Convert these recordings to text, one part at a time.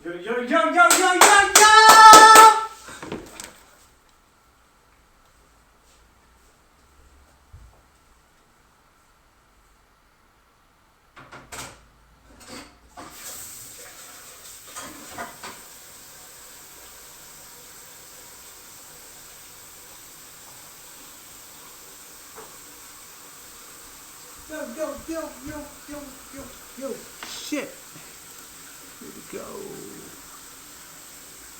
Yo, yo, yo, yo, yo, yo! Yo, yo, yo, yo, yo, yo, yo. Shit. Here we go.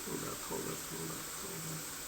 Hold up, hold up, hold up, hold up.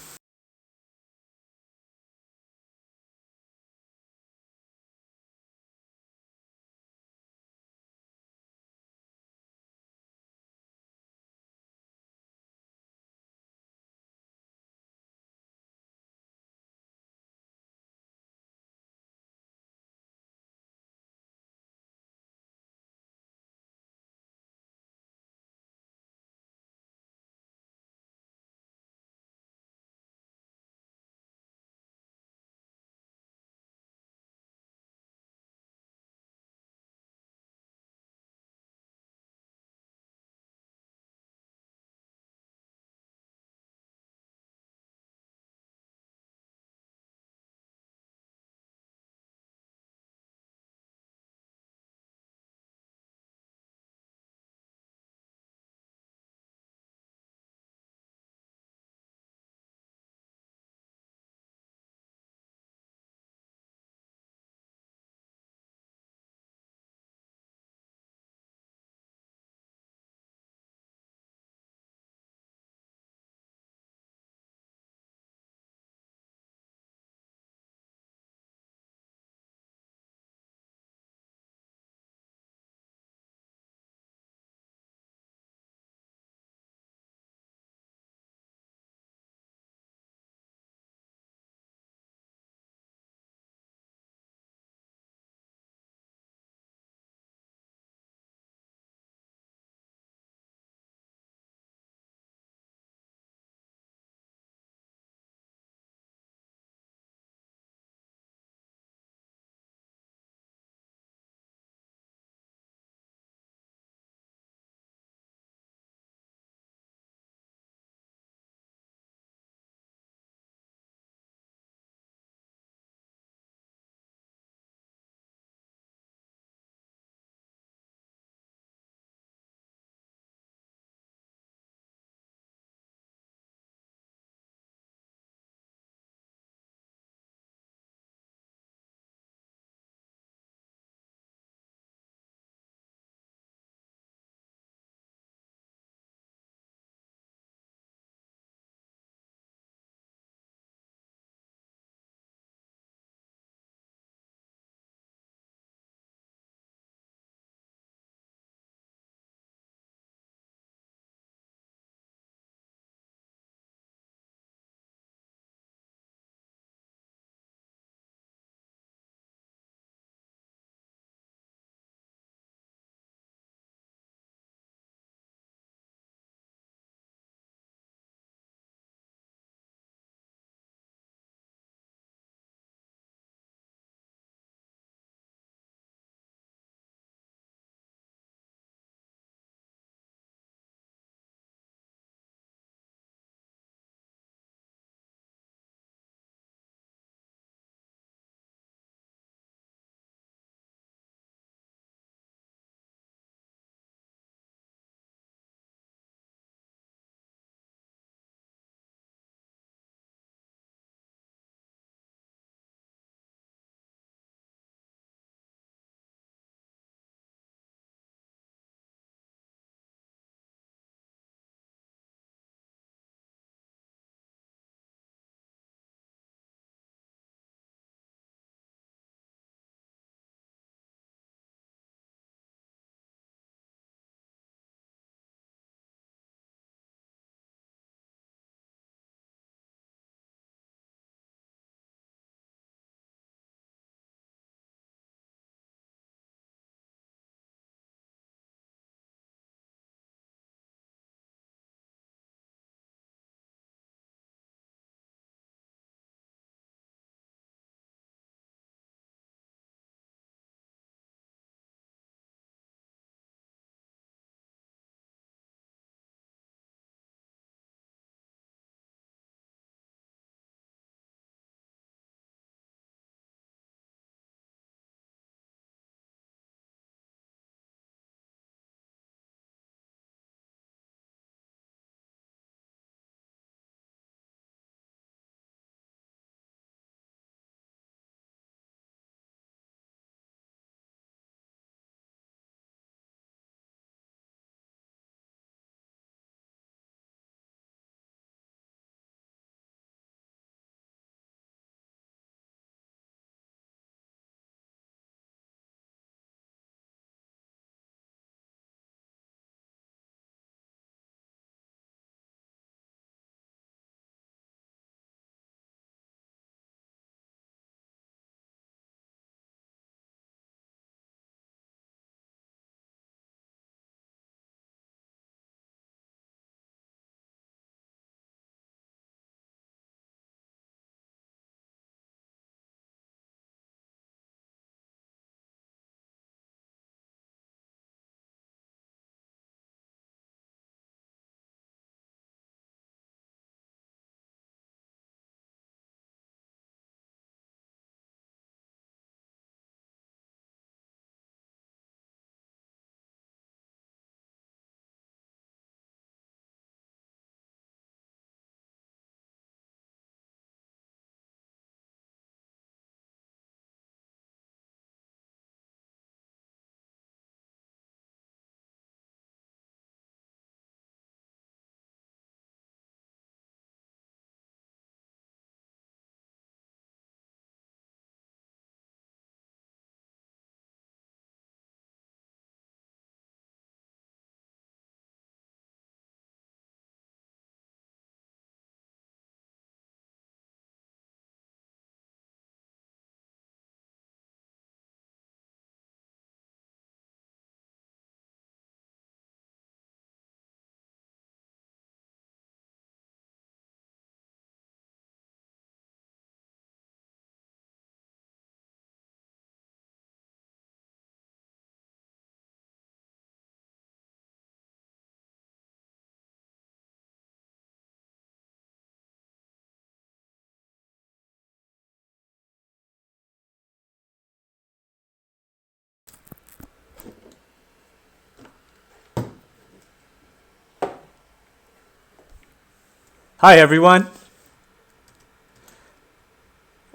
Hi, everyone.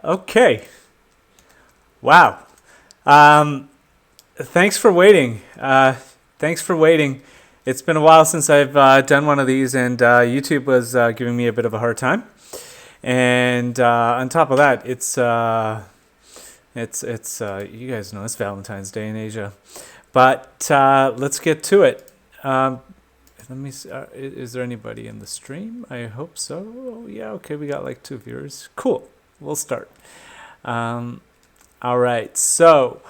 Okay. Wow. Thanks for waiting. Thanks for waiting. It's been a while since I've done one of these, and YouTube was giving me a bit of a hard time. And on top of that, it's you guys know it's Valentine's Day in Asia. But let's get to it. Let me see, is there anybody in the stream? I hope so. Oh, yeah, okay, we got like 2 viewers. Cool. We'll start. All right, so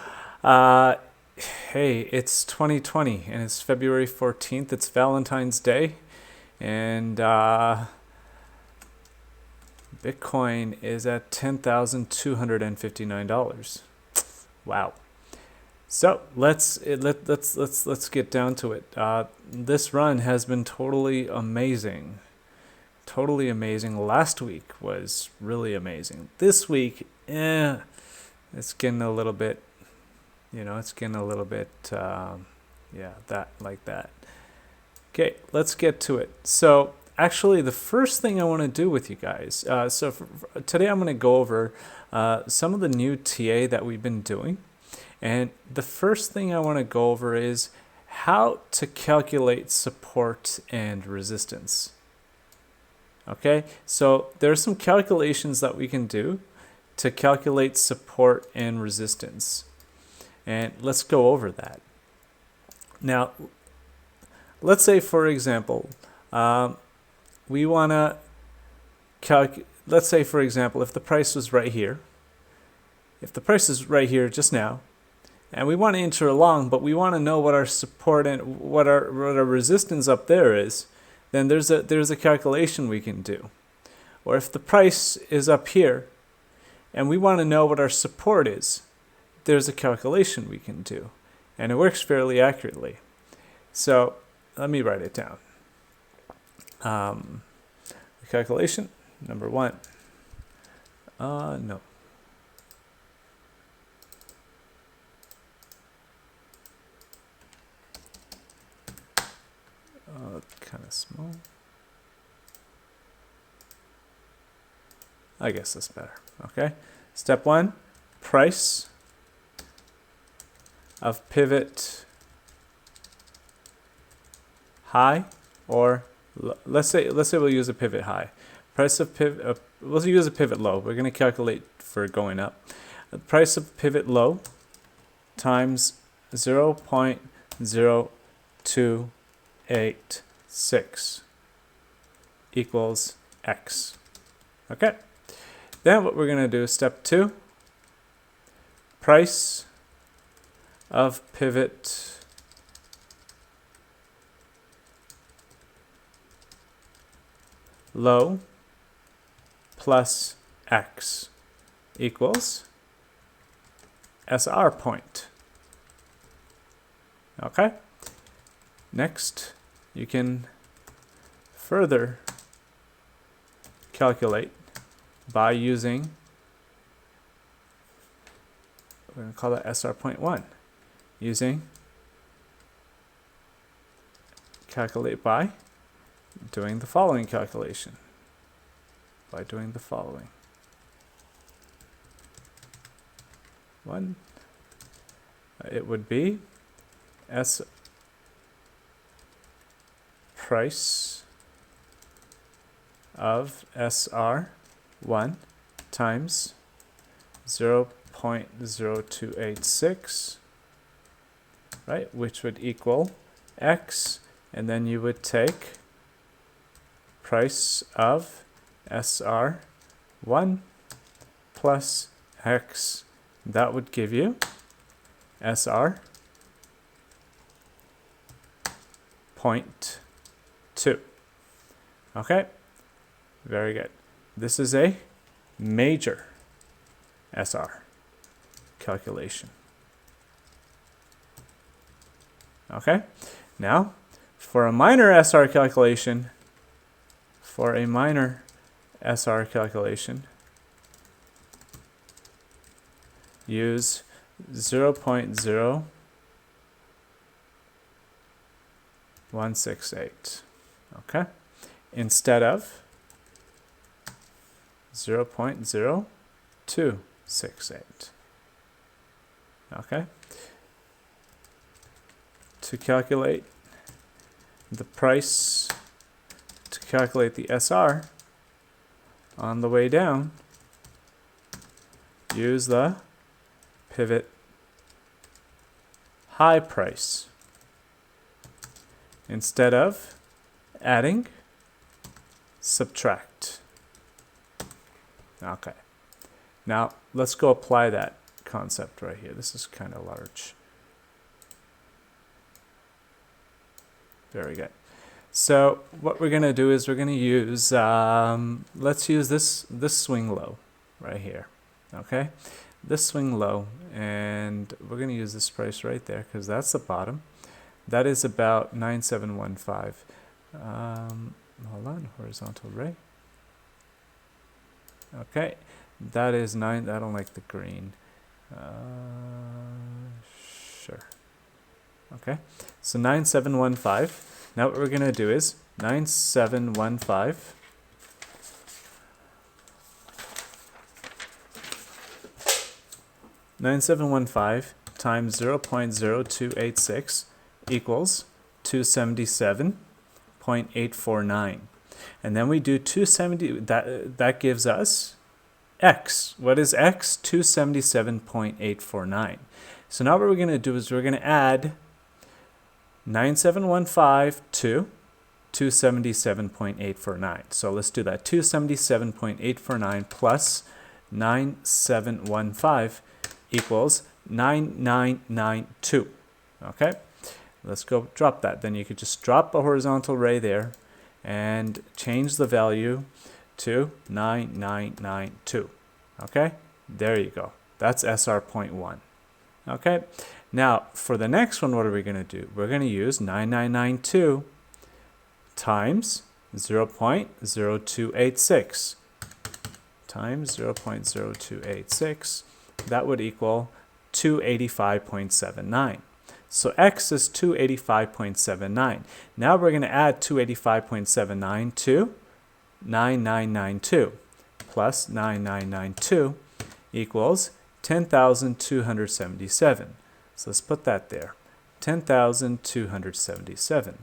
hey, it's 2020 and it's February 14th. It's Valentine's Day, and Bitcoin is at $10,259. Wow. So let's get down to it. This run has been totally amazing. Totally amazing. Last week was really amazing. This week, it's getting a little bit, it's getting a little bit, that like that. Okay, let's get to it. So actually, the first thing I want to do with you guys, today I'm going to go over some of the new TA that we've been doing. And the first thing I want to go over is how to calculate support and resistance. Okay, so there are some calculations that we can do to calculate support and resistance. And let's go over that. Now, let's say, for example, we want to let's say, for example, if the price was right here, if the price is right here just now, and we want to enter along, but we want to know what our support and what our resistance up there is, then there's a calculation we can do. Or if the price is up here, and we want to know what our support is, there's a calculation we can do, and it works fairly accurately. So let me write it down. The calculation number 1. No. Kind of small. I guess that's better. Okay. Step 1, price of pivot high, or let's say we'll use a pivot high. Price of pivot. We'll use a pivot low. We're going to calculate for going up. The price of pivot low times 0.0286 equals X. Okay. Then what we're going to do is step 2, price of pivot low plus X equals SR point. Okay. Next, you can further calculate by using, we're going to call that SR.1, using calculate by doing the following calculation. By doing the following. 1, it would be S price of SR1 times 0.0286, right, which would equal X, and then you would take price of SR1 plus X. That would give you SR 0.2. Okay, very good. This is a major SR calculation. Okay, now for a minor SR calculation, use 0.0168, okay, instead of 0.0268. Okay? To calculate the price, to calculate the SR on the way down, use the pivot high price. Instead of adding, subtract. Okay. Now, let's go apply that concept right here. This is kind of large. Very good. So what we're going to do is we're going to use, let's use this swing low right here. Okay? This swing low, and we're going to use this price right there because that's the bottom. That is about 9715. Hold on, horizontal ray. Okay, that is 9. I don't like the green. Sure. Okay, so 9715. Now what we're going to do is 9715. 9715 times 0.0286 equals 277.849. And then we do 270, that gives us X. What is X? 277.849. So now what we're going to do is we're going to add 9715 to 277.849. So let's do that. 277.849 plus 9715 equals 9992. Okay? Let's go drop that. Then you could just drop a horizontal ray there and change the value to 9992. Okay? There you go. That's SR.1. Okay? Now, for the next one, what are we going to do? We're going to use 9992 times 0.0286 times 0.0286. That would equal 285.79. So X is 285.79. Now we're going to add 285.79 to 9992 plus 9992 equals 10,277. So let's put that there. 10,277.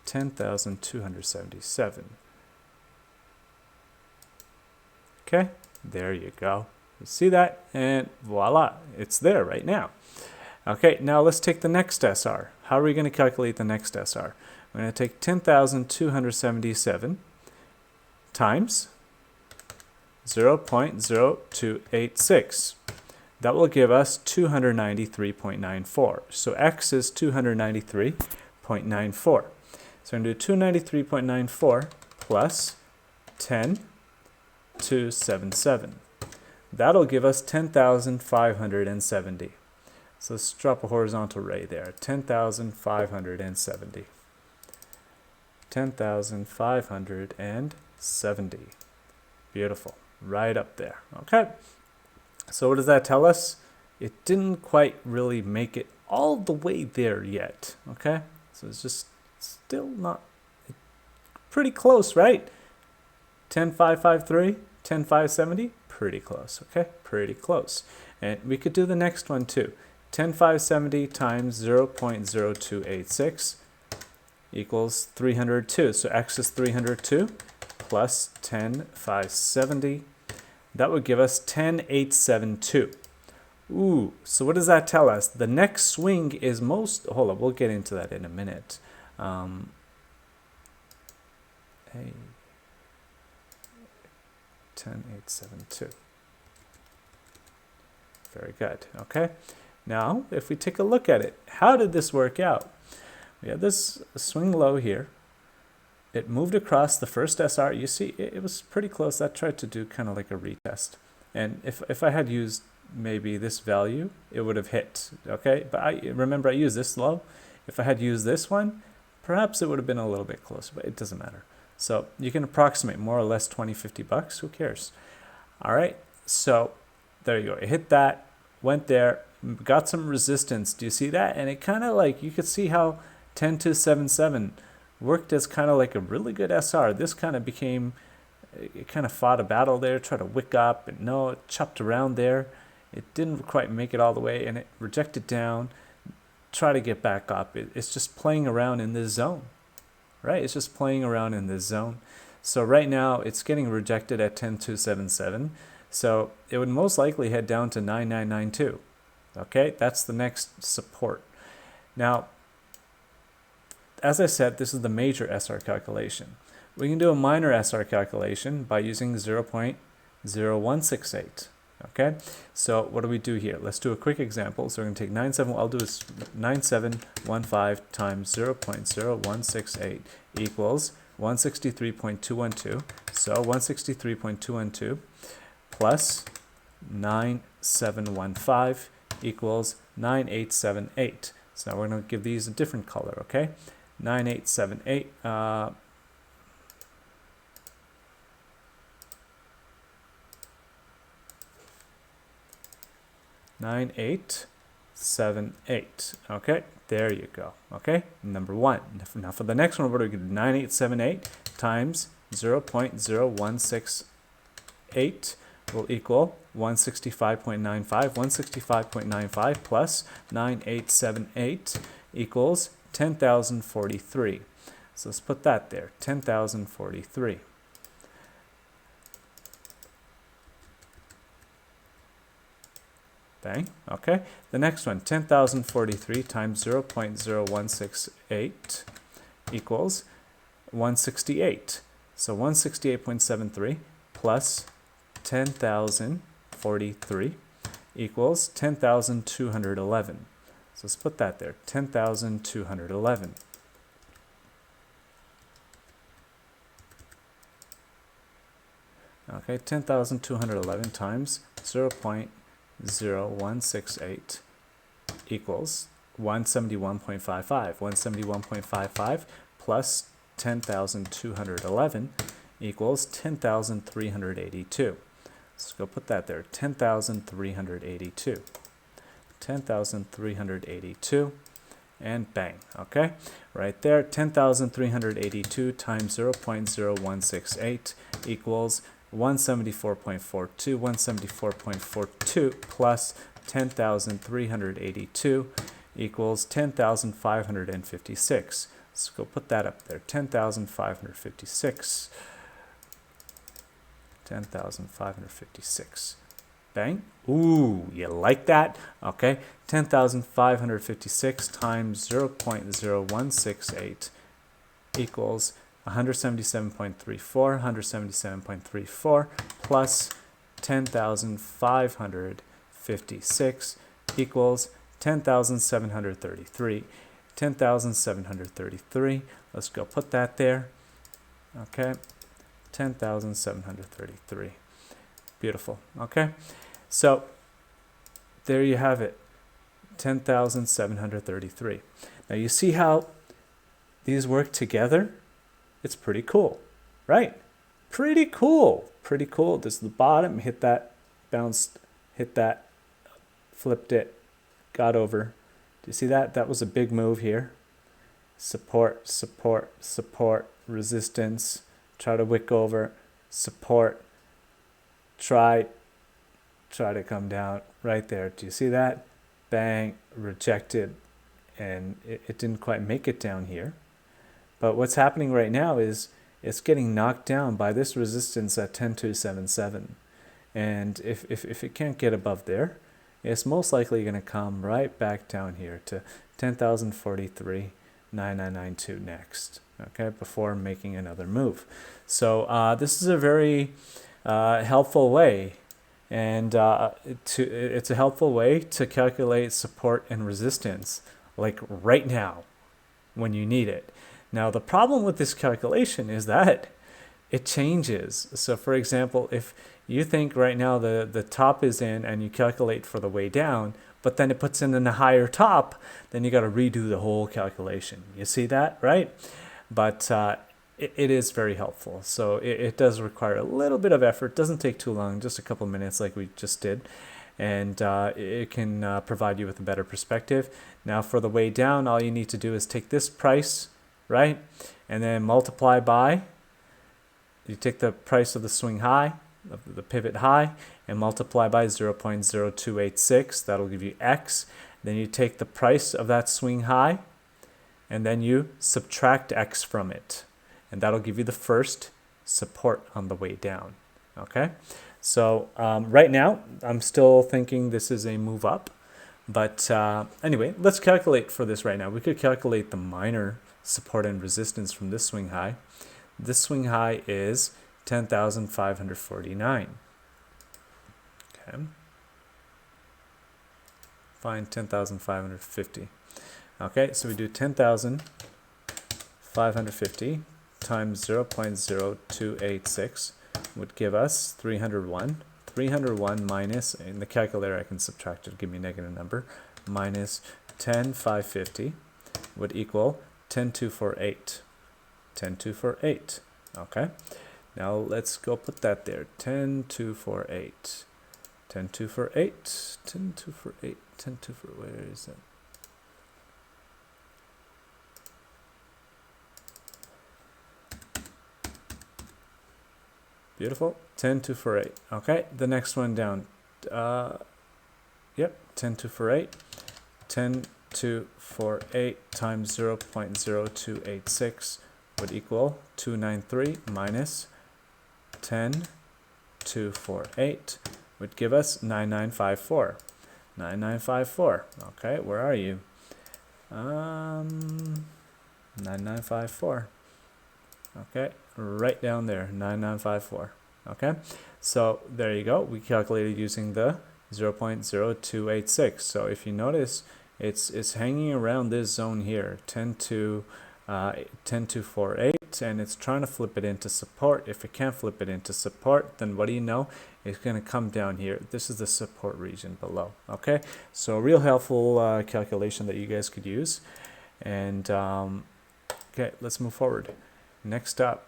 10,277. Okay, there you go. You see that? And voila, it's there right now. Okay, now let's take the next SR. How are we going to calculate the next SR? We're going to take 10,277 times 0.0286. That will give us 293.94. So X is 293.94. So I'm going to do 293.94 plus 10,277. That'll give us 10,570. So let's drop a horizontal ray there. 10,570. 10,570. Beautiful. Right up there. Okay. So what does that tell us? It didn't quite really make it all the way there yet. Okay. So it's just still not pretty close, right? 10,553, 10,570. Pretty close. Okay. Pretty close. And we could do the next one too. 10,570 times 0.0286 equals 302. So X is 302 plus 10,570. That would give us 10,872. Ooh, so what does that tell us? The next swing is most... Hold on, we'll get into that in a minute. Hey, 10,872. Very good. Okay. Now, if we take a look at it, how did this work out? We had this swing low here. It moved across the first SR. You see, it was pretty close. I tried to do kind of like a retest. And if I had used maybe this value, it would have hit. Okay, but remember I used this low. If I had used this one, perhaps it would have been a little bit closer, but it doesn't matter. So you can approximate more or less 20, 50 bucks. Who cares? All right, so there you go. It hit that, went there, got some resistance. Do you see that? And it kind of like, you could see how 10,277 worked as kind of like a really good SR. This kind of became it kind of fought a battle there, tried to wick up, and no, it chopped around there. It didn't quite make it all the way, and it rejected down, try to get back up. It's just playing around in this zone, right? It's just playing around in this zone. So right now it's getting rejected at 10277. So it would most likely head down to 9992. Okay, that's the next support. Now, as I said, this is the major SR calculation. We can do a minor SR calculation by using 0.0168. Okay, so what do we do here? Let's do a quick example. So we're going to take 97, I'll do is 9715 times 0.0168 equals 163.212. So 163.212 plus 9715 equals 9878. So now we're going to give these a different color, okay? 9878, 9878. Okay, there you go. Okay, number one. Now for the next one, what do we do? 9878 times 0.0168 will equal 165.95. 165.95 plus 9878 equals 10,043. So let's put that there, 10,043. Bang. Okay. The next one, 10,043 times 0.0168 equals 168. So 168.73 plus 10,043 equals 10,211. So let's put that there, 10,211. Okay, 10,211 times 0.0168 equals 171.55. 171.55 plus 10,211 equals 10,382. Let's go put that there, 10,382. 10,382 and bang. Okay, right there, 10,382 times 0.0168 equals 174.42. 174.42 plus 10,382 equals 10,556. Let's go put that up there, 10,556. 10,556. Bang. Ooh, you like that? Okay, 10,556 times 0.0168 equals 177.34. 177.34 plus 10,556 equals 10,733. 10,733. Let's go put that there. Okay, 10,733. Beautiful. Okay, so there you have it, 10,733. Now you see how these work together? It's pretty cool, right? Pretty cool. Pretty cool. This is the bottom, hit that, bounced, hit that, flipped it, got over. Do you see that? That was a big move here. Support, support, support, resistance, try to wick over, support, try to come down right there. Do you see that? Bang, rejected, and it didn't quite make it down here. But what's happening right now is it's getting knocked down by this resistance at 10,277. And if it can't get above there, it's most likely going to come right back down here to 10,043, 9992 next, okay, before making another move. So this is a very helpful way, and it's a helpful way to calculate support and resistance, like right now when you need it. Now the problem with this calculation is that it changes. So for example, if you think right now the top is in and you calculate for the way down, but then it puts in a higher top, then you got to redo the whole calculation. You see that, right? But it is very helpful. So it does require a little bit of effort. Doesn't take too long, just a couple minutes like we just did. And it can provide you with a better perspective. Now for the way down, all you need to do is take this price, right? And then multiply by you take the price of the swing high, of the pivot high, and multiply by 0.0286. That'll give you X. Then you take the price of that swing high, and then you subtract X from it. And that'll give you the first support on the way down. Okay? So right now, I'm still thinking this is a move up. But anyway, let's calculate for this right now. We could calculate the minor support and resistance from this swing high. This swing high is 10,549. Okay. Find 10,550. Okay, so we do 10,550 times 0.0286 would give us 301. 301 minus, in the calculator I can subtract it, give me a negative number, minus 10,550 would equal 10,248. 10,248. Okay, now let's go put that there. 10,248. 10,248. 10,248. 10,248. Where is it? Beautiful. 10,248. Okay, the next one down. Yep, 10,248. 10,248 times 0.0286 would equal 293 minus 10,248 would give us 9954. 9954. Okay, where are you? 9954. Okay, right down there, 9954. Okay, so there you go. We calculated using the 0.0286. So if you notice, it's hanging around this zone here, 10,248, and it's trying to flip it into support. If it can't flip it into support, then what do you know? It's going to come down here. This is the support region below. Okay, so a real helpful calculation that you guys could use. And okay, let's move forward. Next up,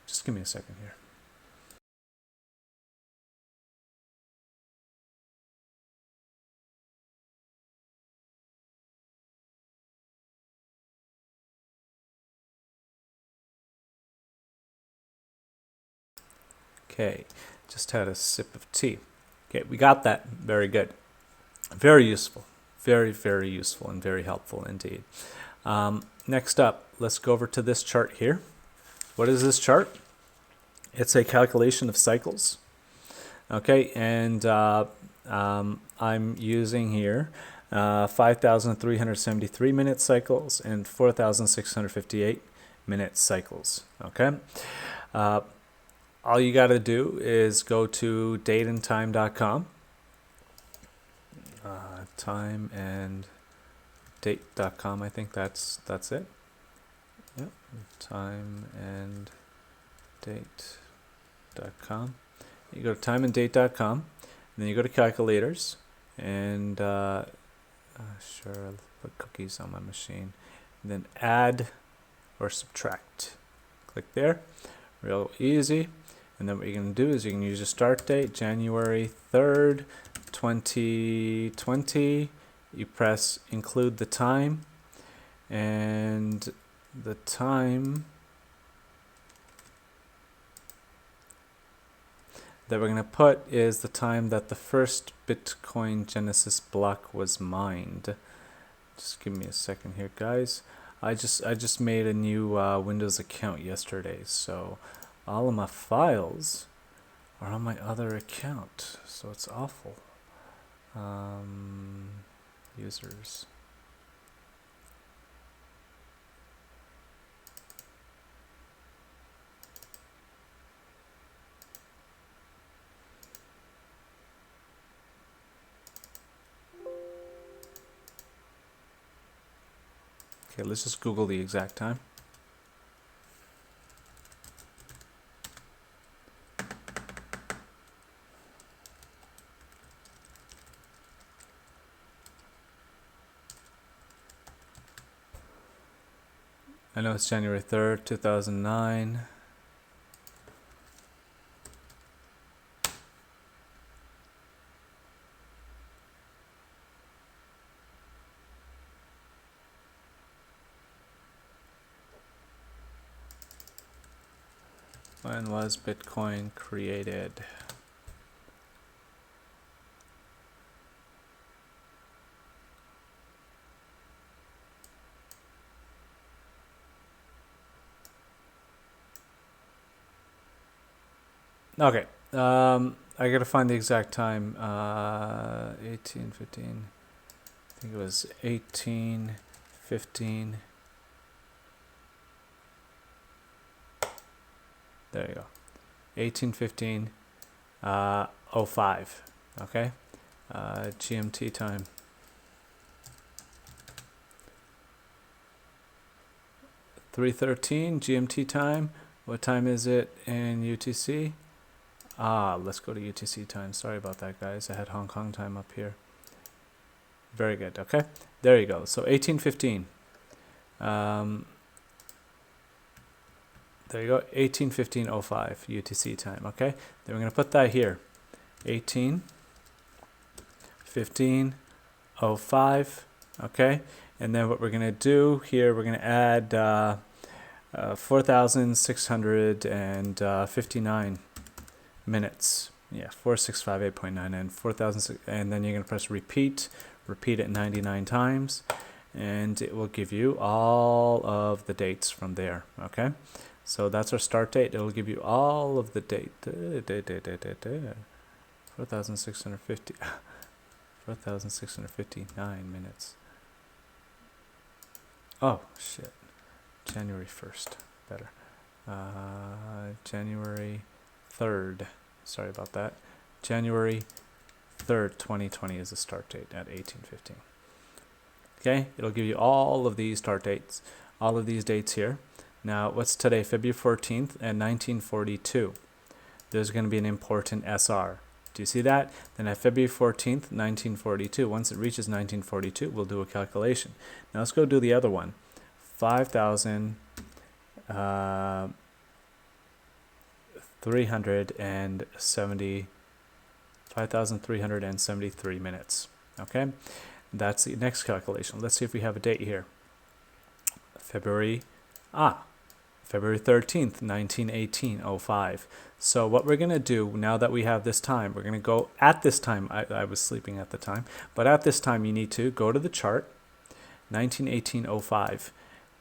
just give me a second here. Okay, just had a sip of tea. Okay, we got that. Very good. Very useful. Very, very useful and very helpful indeed. Next up, let's go over to this chart here. What is this chart? It's a calculation of cycles. Okay, and I'm using here 5,373 minute cycles and 4,658 minute cycles. Okay. All you got to do is go to dateandtime.com. Timeanddate.com. I think that's it. Yep. Timeanddate.com. You go to timeanddate.com, and then you go to calculators, and sure, I'll put cookies on my machine, and then add or subtract. Click there. Real easy. And then what you're going to do is you can use your start date, January 3rd, 2020. You press include the time, and the time that we're going to put is the time that the first Bitcoin Genesis block was mined. Just give me a second here, guys. I just made a new Windows account yesterday, so all of my files are on my other account, so it's awful. Users. Okay, let's just Google the exact time. I know it's January 3rd, 2009. When was Bitcoin created? Okay, I gotta find the exact time. 1815. I think it was 1815. There you go. 1815. 05. Okay. GMT time. 3:13 GMT time. What time is it in UTC? Let's go to UTC time. Sorry about that, guys. I had Hong Kong time up here. Very good. Okay, there you go. So 1815. There you go. 1815:05 UTC time. Okay, then we're gonna put that here. 1815:05. Okay, and then what we're gonna do here, we're gonna add 4,659 minutes. Yeah, 4658.9 and 4,000, and then you're gonna press repeat it 99 times, and it will give you all of the dates from there. Okay, so that's our start date. It'll give you all of the date. 4,650 4,659 minutes. Oh shit, January 1st, better. January 3rd, sorry about that. January 3rd, 2020 is the start date at 1815. Okay, it'll give you all of these start dates, all of these dates here. Now, what's today? February 14th and 1942. There's going to be an important SR. Do you see that? Then at February 14th, 1942, once it reaches 1942, we'll do a calculation. Now let's go do the other one. 5,373 minutes. Okay, that's the next calculation. Let's see if we have a date here. February 13th, 1918:05. So what we're going to do now that we have this time, we're going to go at this time. I was sleeping at the time, but at this time you need to go to the chart, 1918:05,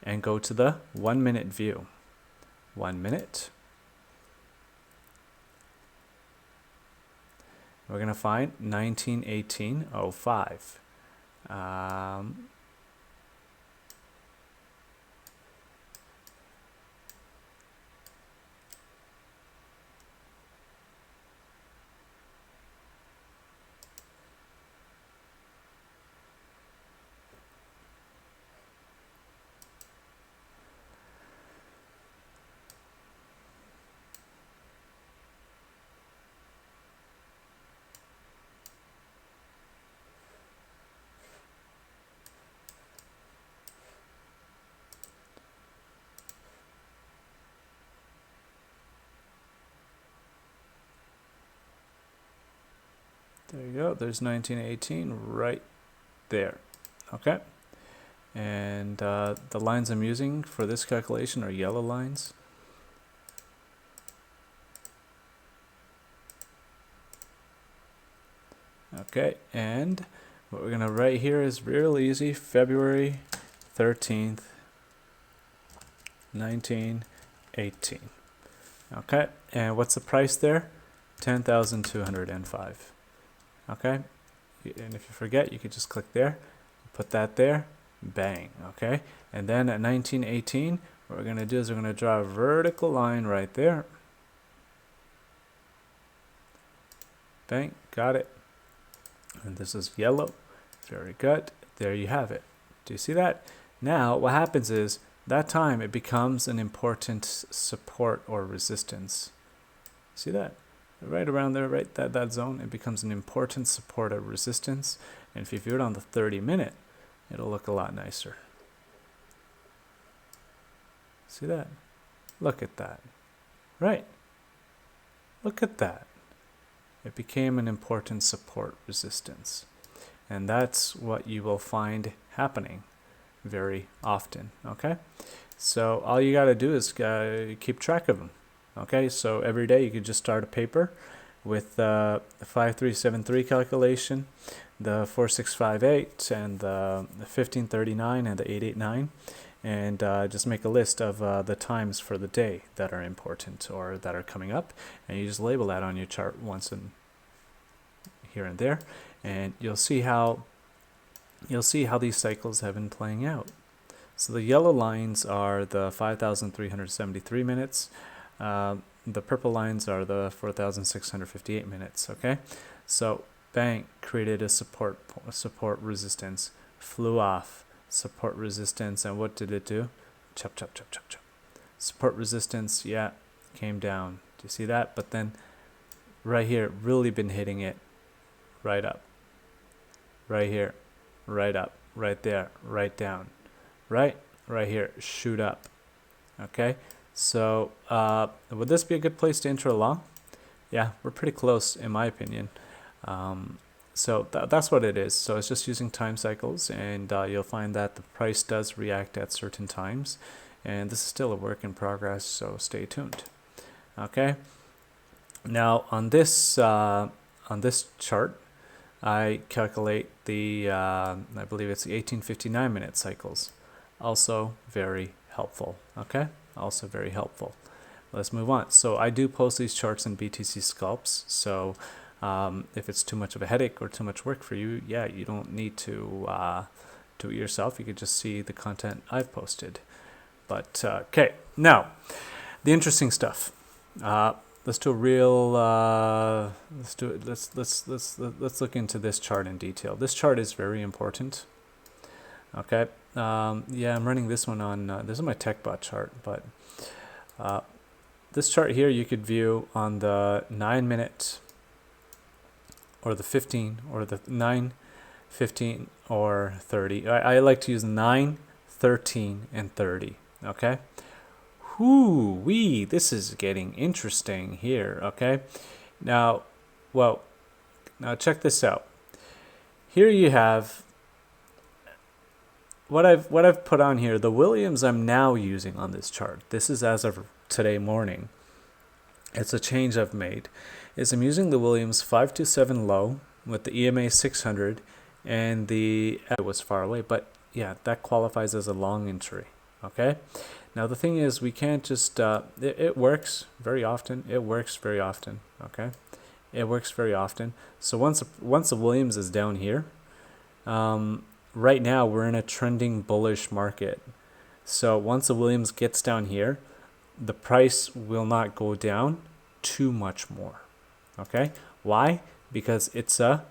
and go to the 1 minute view. 1 minute. We're going to find 1918:05. There you go. There's 1918 right there. Okay. And the lines I'm using for this calculation are yellow lines. Okay. And what we're going to write here is real easy. February 13th, 1918. Okay. And what's the price there? 10,205. Okay, and if you forget, you could just click there, put that there, bang. Okay, and then at 1918, what we're going to do is we're going to draw a vertical line right there. Bang, got it. And this is yellow. Very good. There you have it. Do you see that? Now, what happens is that time it becomes an important support or resistance. See that? Right around there, right that zone, it becomes an important support or resistance. And if you view it on the 30-minute, it'll look a lot nicer. See that? Look at that. Right. Look at that. It became an important support resistance. And that's what you will find happening very often. Okay? So all you got to do is keep track of them. Okay, so every day you could just start a paper with the 5373 calculation, the 4658, and the 1539 and the 889, and just make a list of the times for the day that are important or that are coming up, and you just label that on your chart once and here and there, and you'll see how these cycles have been playing out. So the yellow lines are the 5,373 minutes. The purple lines are the 4,658 minutes. Okay, so bang, created a support resistance, flew off, support resistance, and what did it do? Chop, chop, chop, chop, chop. Support resistance, yeah, came down. Do you see that? But then right here, really been hitting it right up, right here, right up, right there, right down, right here, shoot up. Okay, so would this be a good place to enter along? Yeah, we're pretty close in my opinion. So that's what it is. So it's just using time cycles, and you'll find that the price does react at certain times, and this is still a work in progress, so stay tuned. Okay, now on this chart, I calculate the I believe it's the 1859 minute cycles. Also very helpful. Okay, also very helpful. Let's move on. So I do post these charts in BTC Sculpts. So if it's too much of a headache or too much work for you, yeah, you don't need to do it yourself. You could just see the content I've posted. But okay, now the interesting stuff. Let's do a real. Let's do it. Let's look into this chart in detail. This chart is very important. Okay. Yeah, I'm running this one on. This is my TechBot chart, but this chart here you could view on the 9-minute, or the 15, or the 9, 15, or 30. I like to use 9, 13, and 30. Okay. Whoo-wee, this is getting interesting here, okay? Now check this out. Here you have what I've put on here, the Williams I'm now using on this chart. This is as of today morning. It's a change I've made. I'm using the Williams 527 low with the EMA 600, and it was far away, but yeah, that qualifies as a long entry, okay? Now the thing is, we can't just, it works very often. It works very often, okay? It works very often. So once the Williams is down here, right now we're in a trending bullish market. So once the Williams gets down here, the price will not go down too much more, okay? Why? Because it's a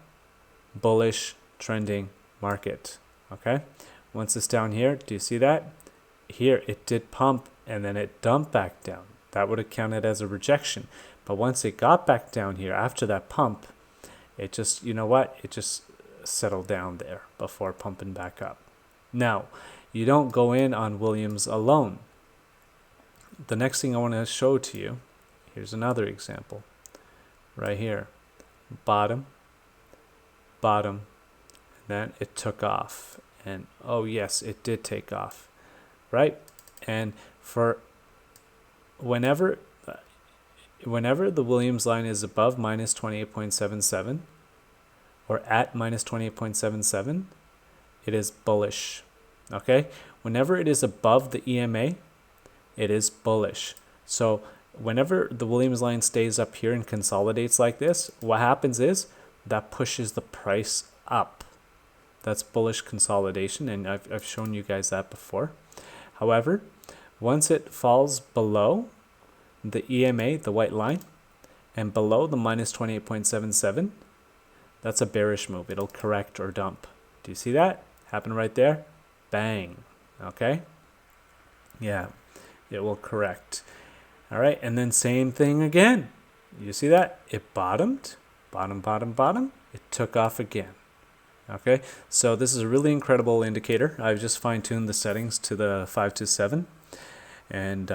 bullish trending market, okay? Once it's down here, do you see that? Here it did pump and then it dumped back down. That would have counted as a rejection. But once it got back down here after that pump, it just, you know what? It just settled down there before pumping back up. Now, you don't go in on Williams alone. The next thing I want to show to you, here's another example. Right here. Bottom, and then it took off. And oh yes, it did take off. Right? And for whenever the Williams line is above minus 28.77 or at minus 28.77, it is bullish. Okay? Whenever it is above the EMA, it is bullish. So whenever the Williams line stays up here and consolidates like this, what happens is that pushes the price up. That's bullish consolidation, and I've shown you guys that before. However, once it falls below the EMA, the white line, and below the minus 28.77, that's a bearish move. It'll correct or dump. Do you see that? Happen right there? Bang. Okay? Yeah, it will correct. All right, and then same thing again. You see that? It bottomed, bottom. It took off again. Okay, so this is a really incredible indicator. I've just fine-tuned the settings to the 527, and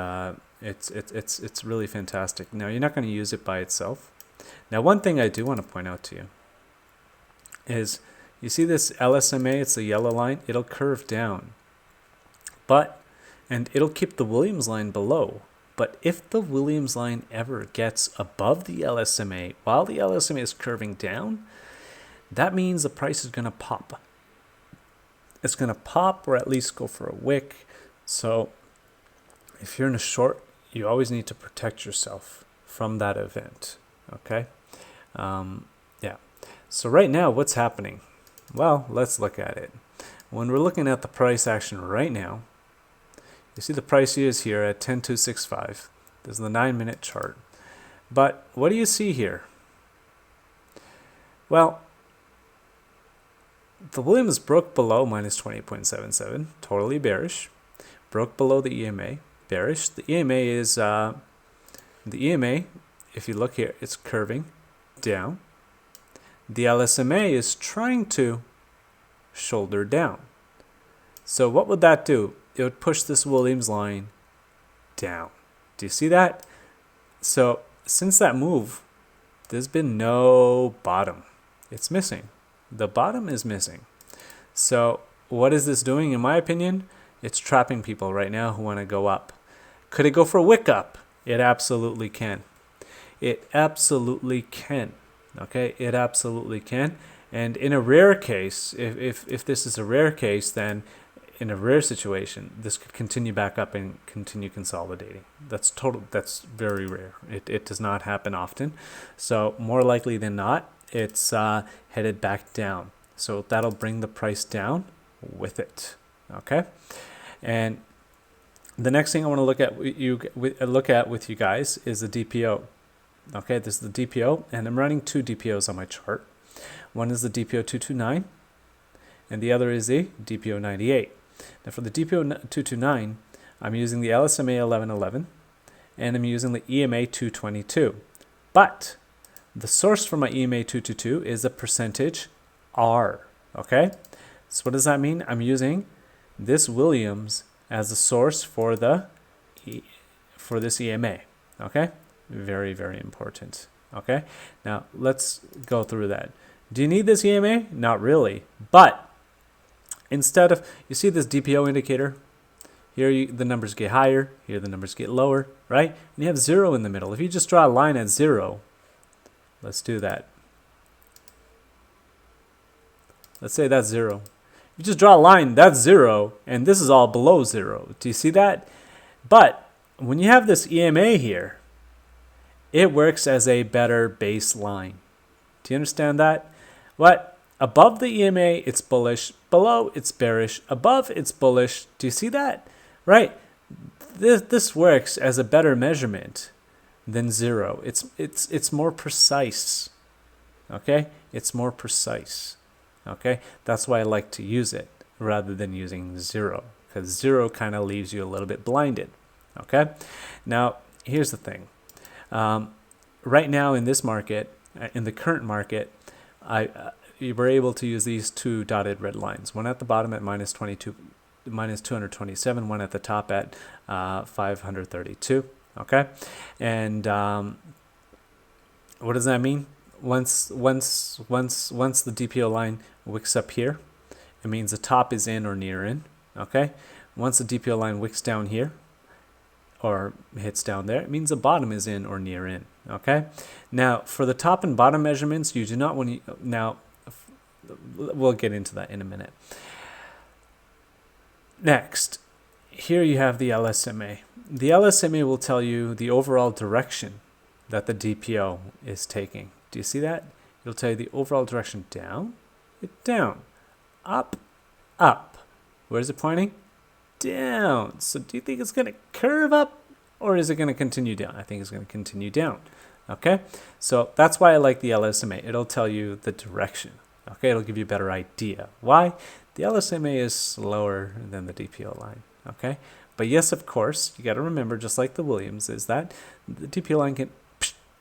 it's really fantastic. Now you're not going to use it by itself. Now one thing I do want to point out to you is, you see this LSMA? It's the yellow line. It'll curve down, and it'll keep the Williams line below, But if the Williams line ever gets above the LSMA while the LSMA is curving down, that means the price is going to pop. It's going to pop or at least go for a wick. So if you're in a short, you always need to protect yourself from that event. Okay? Yeah. So right now, what's happening? Well, let's look at it. When we're looking at the price action right now, you see the price is here at 10,265. This is the 9-minute chart. But what do you see here? Well, the Williams broke below minus 20.77, totally bearish. Broke below the EMA, bearish. The EMA is, if you look here, it's curving down. The LSMA is trying to shoulder down. So what would that do? It would push this Williams line down. Do you see that? So since that move, there's been no bottom. It's missing. The bottom is missing. So what is this doing? In my opinion, it's trapping people right now who want to go up. Could it go for a wick up? It absolutely can. It absolutely can. Okay, it absolutely can. And in a rare case, if this is a rare case, then in a rare situation, this could continue back up and continue consolidating. That's very rare. It does not happen often. So more likely than not, it's headed back down. So that'll bring the price down with it. Okay, and the next thing I want to look at with you guys is the DPO. Okay, this is the DPO, and I'm running two DPOs on my chart. One is the DPO 229, and the other is the DPO 98. Now for the DPO 229, I'm using the LSMA 1111, and I'm using the EMA 222. But the source for my EMA 222 is a percentage R. Okay, so what does that mean? I'm using this Williams as the source for this EMA. Okay, very, very important. Okay, now let's go through that. Do you need this EMA? Not really. But instead of, you see this DPO indicator? Here the numbers get higher, here the numbers get lower, right? And you have 0 in the middle. If you just draw a line at 0, let's do that. Let's say that's 0. You just draw a line, that's 0, and this is all below 0. Do you see that? But when you have this EMA here, it works as a better baseline. Do you understand that? What? Above the EMA, it's bullish. Below, it's bearish. Above, it's bullish. Do you see that? Right? This works as a better measurement than 0. It's more precise. Okay? It's more precise. Okay? That's why I like to use it rather than using 0, because 0 kind of leaves you a little bit blinded. Okay? Now, here's the thing. Right now in this market, in the current market, you were able to use these two dotted red lines. One at the bottom at minus 227, one at the top at 532. Okay, and what does that mean? Once the DPO line wicks up here, it means the top is in or near in. Okay, once the DPO line wicks down here, or hits down there, it means the bottom is in or near in. Okay, now for the top and bottom measurements, you do not want to. Now, we'll get into that in a minute. Next, here you have the LSMA. The LSMA will tell you the overall direction that the DPO is taking. Do you see that? It'll tell you the overall direction down, down, up, up. Where's it pointing? Down. So do you think it's going to curve up or is it going to continue down? I think it's going to continue down. Okay, so that's why I like the LSMA. It'll tell you the direction. Okay, it'll give you a better idea. Why? The LSMA is slower than the DPO line. Okay, but yes, of course, you got to remember, just like the Williams, is that the DPO line can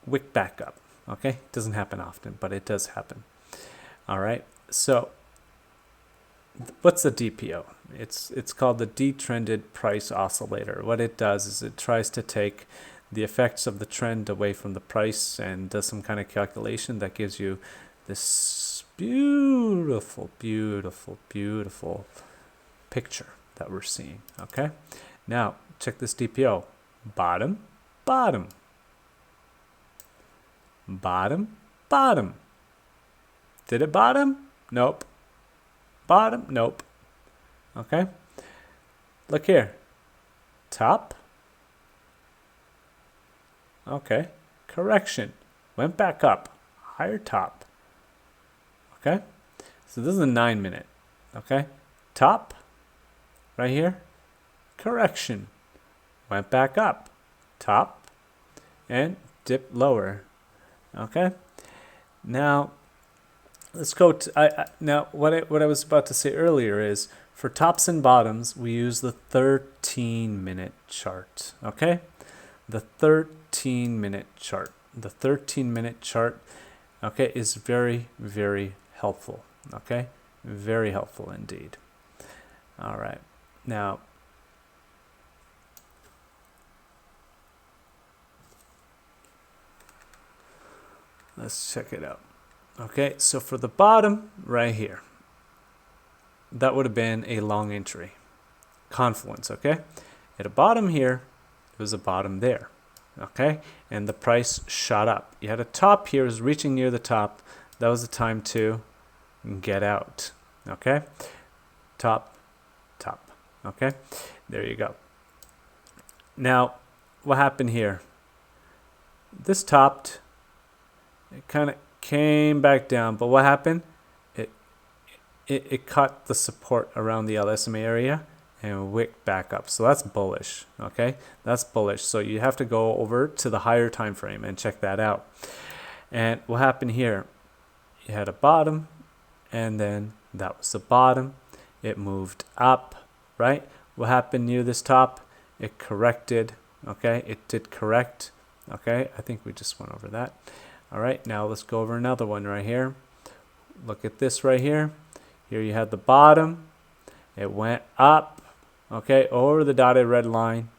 wick back up. Okay, it doesn't happen often, but it does happen. All right, so what's the DPO? It's called the detrended price oscillator. What it does is it tries to take the effects of the trend away from the price and does some kind of calculation that gives you this beautiful, beautiful, beautiful picture that we're seeing. Okay, now check this DPO. bottom, bottom, bottom, bottom. Did it bottom? Nope. Bottom? Nope. Okay. Look here. Top. Okay. Correction. Went back up. Higher top. Okay. So this is a 9-minute. Okay. Top. Right here. Correction. Went back up. Top. And dip lower. Okay. Now, let's go to, now what I was about to say earlier is for tops and bottoms, we use the 13-minute chart. Okay. The 13-minute chart. The 13-minute chart, okay, is very, very helpful. Okay, very helpful indeed. All right, now let's check it out. Okay, so for the bottom right here, that would have been a long entry. Confluence, okay? At a bottom here, it was a bottom there. Okay, and the price shot up. You had a top here, was reaching near the top. That was the time to get out. Okay, top, top. Okay, there you go. Now, what happened here? This topped. It kind of came back down, but what happened? It caught the support around the LSMA area and wick back up. So that's bullish. Okay, that's bullish. So you have to go over to the higher time frame and check that out. And what happened here? You had a bottom, and then that was the bottom. It moved up, right? What happened near this top? It corrected. Okay, it did correct. Okay, I think we just went over that. All right, now let's go over another one right here. Look at this right here. Here you had the bottom. It went up. Okay, over the dotted red line.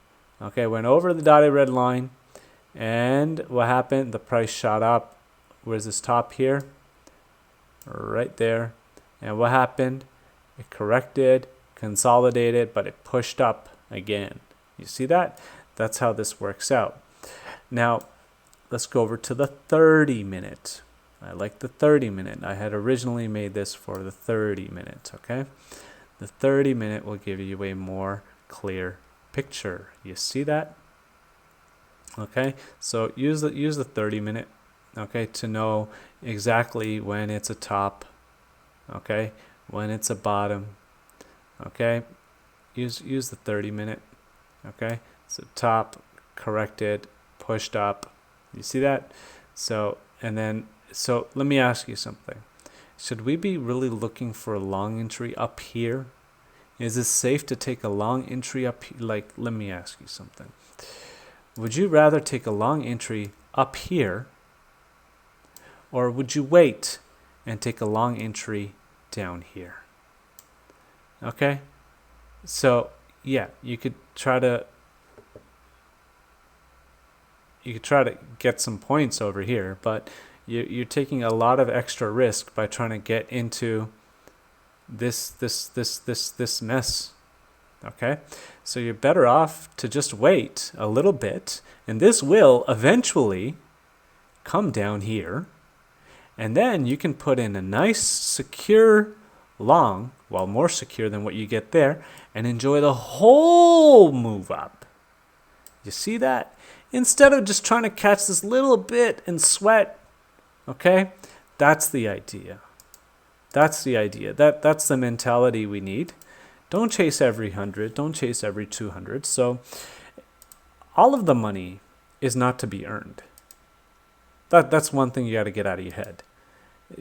Okay, went over the dotted red line. And what happened? The price shot up. Where's this top here? Right there. And what happened? It corrected, consolidated, but it pushed up again. You see that? That's how this works out. Now, let's go over to the 30-minute. I like the 30-minute. I had originally made this for the 30-minute, okay? The 30-minute will give you a more clear picture. You see that? Okay, so use the 30-minute, okay, to know exactly when it's a top, okay, when it's a bottom, okay. Use the 30-minute, okay. So top, corrected, pushed up. You see that? So let me ask you something. Should we be really looking for a long entry up here? Is it safe to take a long entry up here? Like, let me ask you something. Would you rather take a long entry up here, or would you wait and take a long entry down here? Okay? So, yeah, you could try to get some points over here, but you're taking a lot of extra risk by trying to get into this mess. Okay, so you're better off to just wait a little bit, and this will eventually come down here, and then you can put in a nice secure long, well, more secure than what you get there, and enjoy the whole move up. You see that? Instead of just trying to catch this little bit and sweat. Okay, that's the idea. That's the idea. That's the mentality we need. Don't chase every 100. Don't chase every 200. So all of the money is not to be earned. That's one thing you got to get out of your head.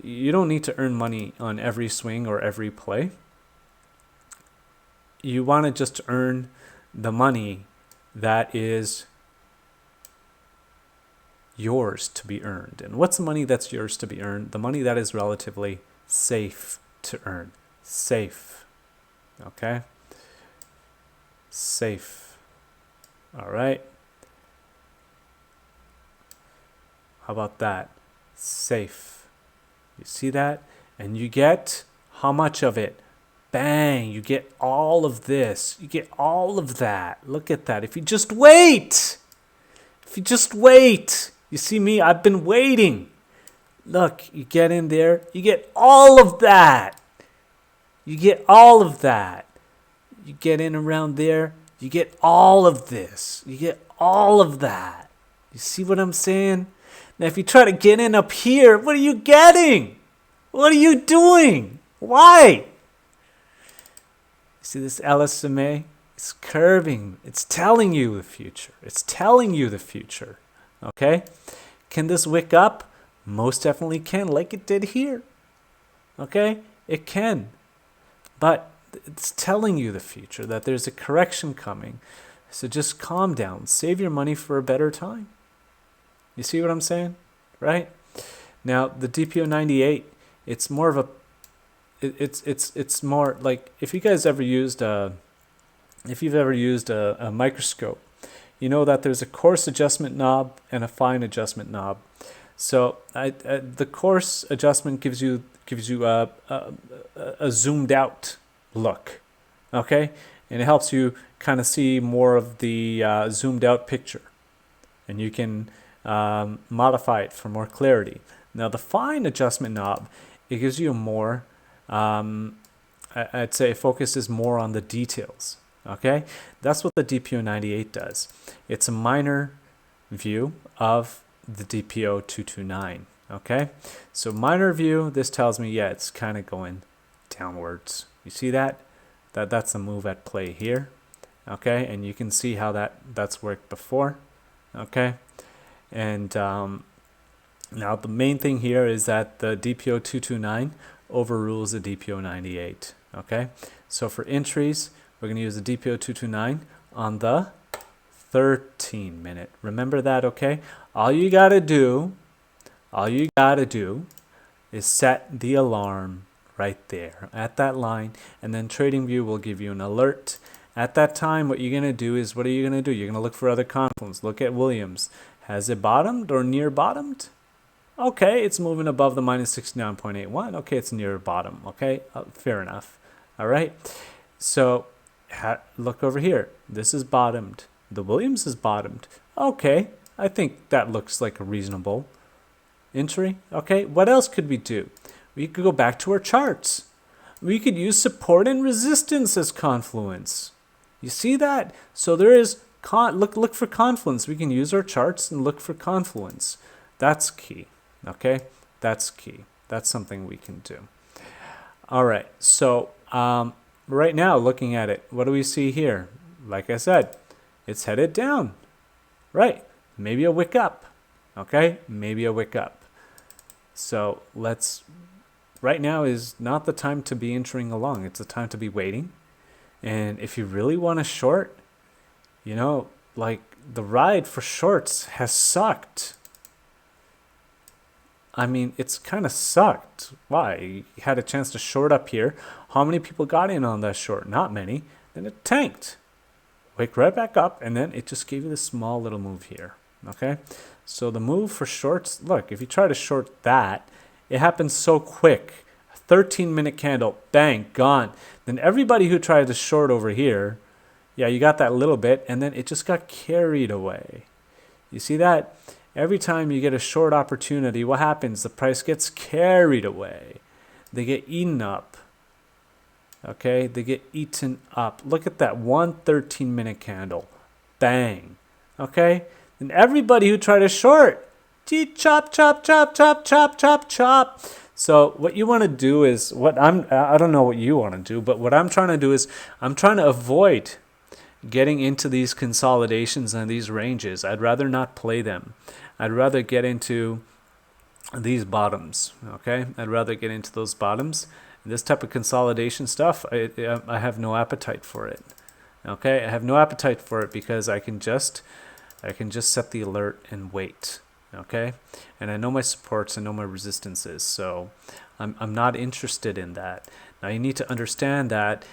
You don't need to earn money on every swing or every play. You want to just earn the money that is yours to be earned. And what's the money that's yours to be earned? The money that is relatively safe to earn. Safe. Okay? Safe. All right? How about that? Safe. You see that? And you get how much of it bang, you get all of this. You get all of that. Look at that. If you just wait. If you just wait. You see me? I've been waiting. Look, you get in there. You get all of that. You get all of that. You get in around there. You get all of this. You get all of that. You see what I'm saying? Now, if you try to get in up here, what are you getting? What are you doing? Why? See this LSMA? It's curving. It's telling you the future. It's telling you the future. Okay? Can this wick up? Most definitely can, like it did here. Okay? It can. But it's telling you the future, that there's a correction coming. So just calm down. Save your money for a better time. You see what I'm saying? Right? Now, the DPO 98, it's more of a it's more like if you guys ever used if you've ever used a microscope, you know that there's a coarse adjustment knob and a fine adjustment knob. So the coarse adjustment gives you a zoomed out look, okay, and it helps you kind of see more of the zoomed out picture, and you can modify it for more clarity. Now the fine adjustment knob, it gives you a more I'd say it focuses more on the details. Okay, that's what the DPO 98 does. It's a minor view of the DPO 229. Okay, so minor view, this tells me, yeah, it's kind of going downwards. You see that? That's a move at play here. Okay, and you can see how that's worked before. Okay, and now the main thing here is that the DPO 229 overrules the DPO 98. Okay, so for entries, we're going to use the DPO 229 on the 13 minute. Remember that, okay? All you got to do is set the alarm right there at that line, and then TradingView will give you an alert. At that time, what you're going to do is, what are you going to do? You're going to look for other confluence. Look at Williams. Has it bottomed or near bottomed? Okay, it's moving above the minus 69.81. Okay, it's near bottom. Okay, fair enough. All right, so look over here. This is bottomed. The Williams is bottomed. Okay, I think that looks like a reasonable entry. Okay, what else could we do? We could go back to our charts. We could use support and resistance as confluence. You see that? So there is look for confluence. We can use our charts and look for confluence. That's key. Okay, that's key. That's something we can do. All right, so right now, looking at it, what do we see here? Like I said, it's headed down. Right, maybe a wick up. Okay, maybe a wick up. So right now is not the time to be entering along. It's the time to be waiting. And if you really want to short, you know, like the ride for shorts has sucked. I mean, it's kind of sucked. Why? You had a chance to short up here. How many people got in on that short? Not many. Then it tanked. Wake right back up, and then it just gave you this small little move here. Okay? So the move for shorts, look, if you try to short that, it happens so quick. 13-minute candle, bang, gone. Then everybody who tried to short over here, yeah, you got that little bit, and then it just got carried away. You see that? Every time you get a short opportunity, what happens? The price gets carried away. They get eaten up. Okay? They get eaten up. Look at that. One 13-minute candle. Bang. Okay? And everybody who tried to short, chop, chop, chop, chop, chop, chop, chop. So what you want to do is, I don't know what you want to do, but what I'm trying to do is I'm trying to avoid getting into these consolidations and these ranges. I'd rather not play them. I'd rather get into these bottoms, okay? I'd rather get into those bottoms. And this type of consolidation stuff, I have no appetite for it, okay? I have no appetite for it because I can just set the alert and wait, okay? And I know my supports, I know my resistances, so I'm not interested in that. Now you need to understand that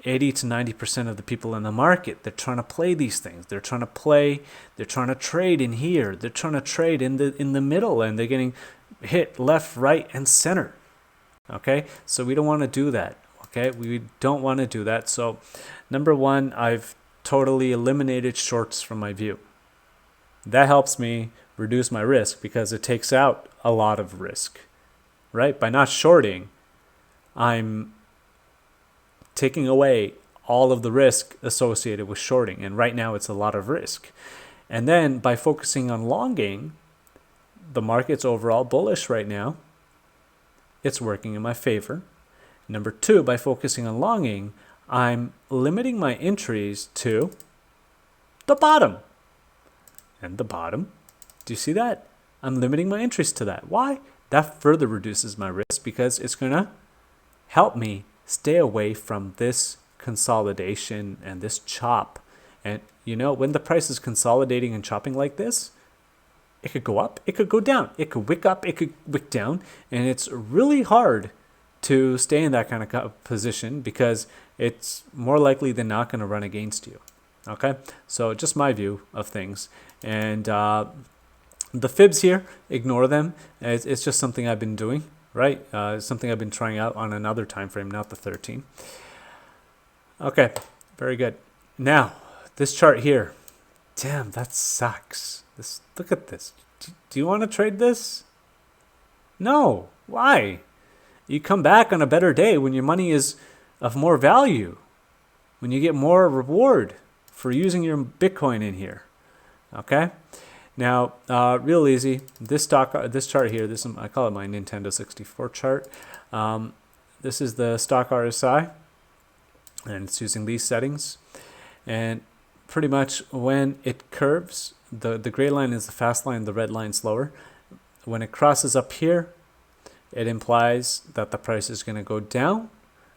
80 to 90% of the people in the market, they're trying to play these things. They're trying to trade in here. They're trying to trade in the middle, and they're getting hit left, right, and center. Okay? So we don't want to do that. Okay, we don't want to do that. So number one, I've totally eliminated shorts from my view. That helps me reduce my risk because it takes out a lot of risk, right? By not shorting, I'm taking away all of the risk associated with shorting. And right now it's a lot of risk. And then by focusing on longing, the market's overall bullish right now. It's working in my favor. Number two, by focusing on longing, I'm limiting my entries to the bottom. And the bottom, do you see that? I'm limiting my entries to that. Why? That further reduces my risk because it's going to help me stay away from this consolidation and this chop. And you know, when the price is consolidating and chopping like this, it could go up, it could go down, it could wick up, it could wick down, and it's really hard to stay in that kind of position because it's more likely than not going to run against you. Okay, so just my view of things. And the fibs here, ignore them. It's just something I've been doing, right? It's something I've been trying out on another time frame, not the 13. Okay, very good. Now, this chart here, damn, that sucks. Look at this. Do you want to trade this? No. Why? You come back on a better day when your money is of more value, when you get more reward for using your Bitcoin in here. Okay. Now, real easy. This chart here. I call it my Nintendo 64 chart. This is the stock RSI, and it's using these settings. And pretty much when it curves, the gray line is the fast line, the red line slower. When it crosses up here, it implies that the price is going to go down,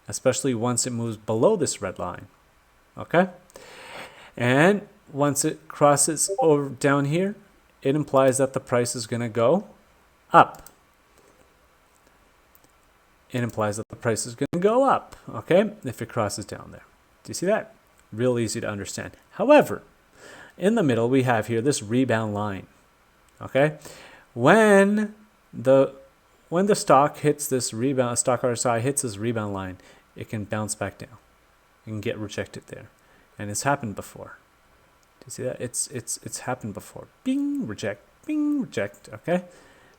especially once it moves below this red line. Okay? And once it crosses over down here, it implies that the price is going to go up. It implies that the price is going to go up, okay, if it crosses down there. Do you see that? Real easy to understand. However, in the middle, we have here this rebound line, okay? When the stock hits this rebound, stock RSI hits this rebound line, it can bounce back down. It can get rejected there. And it's happened before. Do you see that? It's happened before. Bing, reject, okay?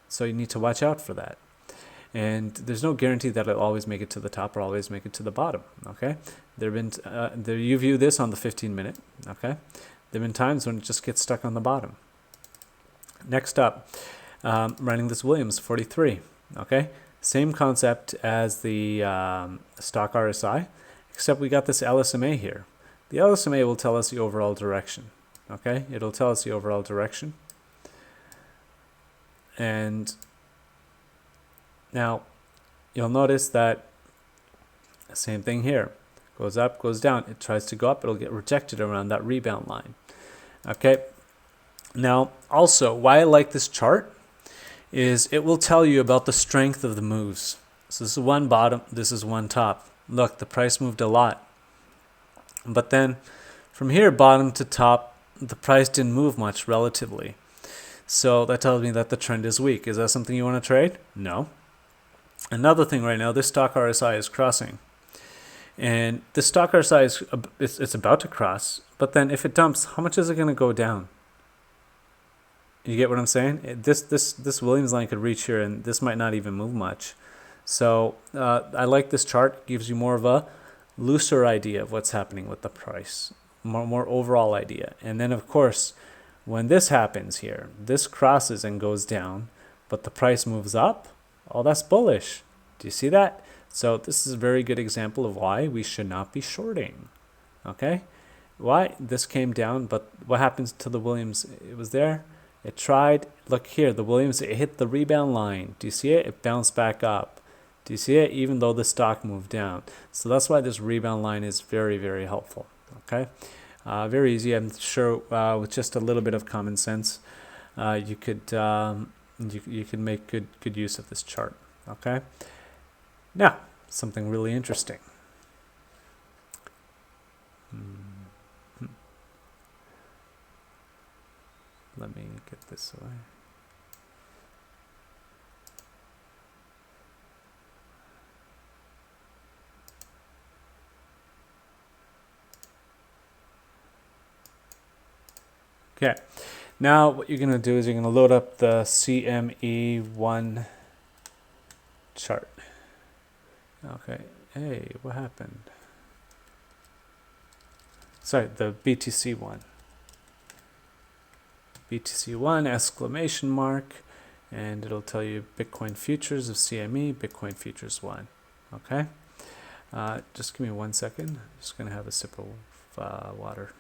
So you need to watch out for that. And there's no guarantee that it'll always make it to the top or always make it to the bottom, okay? You view this on the 15-minute, okay? There have been times when it just gets stuck on the bottom. Next up, running this Williams 43, okay? Same concept as the stock RSI, except we got this LSMA here. The LSMA will tell us the overall direction, okay? It'll tell us the overall direction. And now you'll notice that same thing here. Goes up, goes down. It tries to go up, it'll get rejected around that rebound line. Okay. Now, also, why I like this chart is it will tell you about the strength of the moves. So this is one bottom, this is one top. Look, the price moved a lot. But then from here, bottom to top, the price didn't move much relatively. So that tells me that the trend is weak. Is that something you want to trade? No. Another thing right now, this stock RSI is crossing. And the stock RSI it's about to cross, but then if it dumps, how much is it going to go down? You get what I'm saying? This Williams line could reach here, and this might not even move much. So I like this chart. It gives you more of a looser idea of what's happening with the price, more overall idea. And then, of course, when this happens here, this crosses and goes down, but the price moves up. Oh, that's bullish. Do you see that? So this is a very good example of why we should not be shorting. Okay? Why? This came down, but what happens to the Williams? It was there. It tried. Look here, the Williams, it hit the rebound line. Do you see it? It bounced back up. Do you see it? Even though the stock moved down. So that's why this rebound line is very, very helpful. Okay? Very easy. I'm sure with just a little bit of common sense, you could make good use of this chart. Okay? Now, something really interesting. Let me get this away. Okay, now what you're going to do is you're going to load up the CME1 chart. Okay, hey, what happened? Sorry, the BTC1. BTC1 exclamation mark, and it'll tell you Bitcoin futures of CME, Bitcoin futures 1. Okay, just give me 1 second. I'm just going to have a sip of water.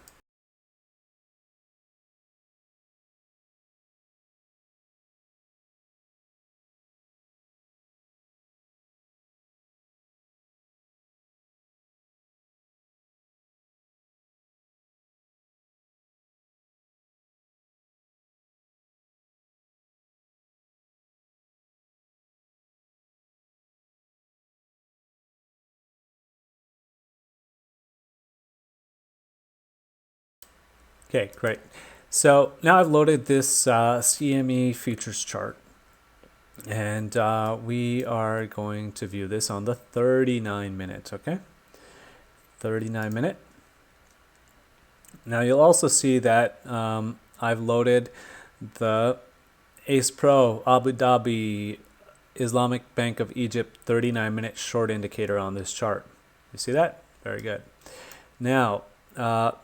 Okay, great. So now I've loaded this CME futures chart, and we are going to view this on the 39 minute, okay? 39 minute. Now you'll also see that I've loaded the Ace Pro Abu Dhabi Islamic Bank of Egypt 39 minute short indicator on this chart. You see that? Very good. Now,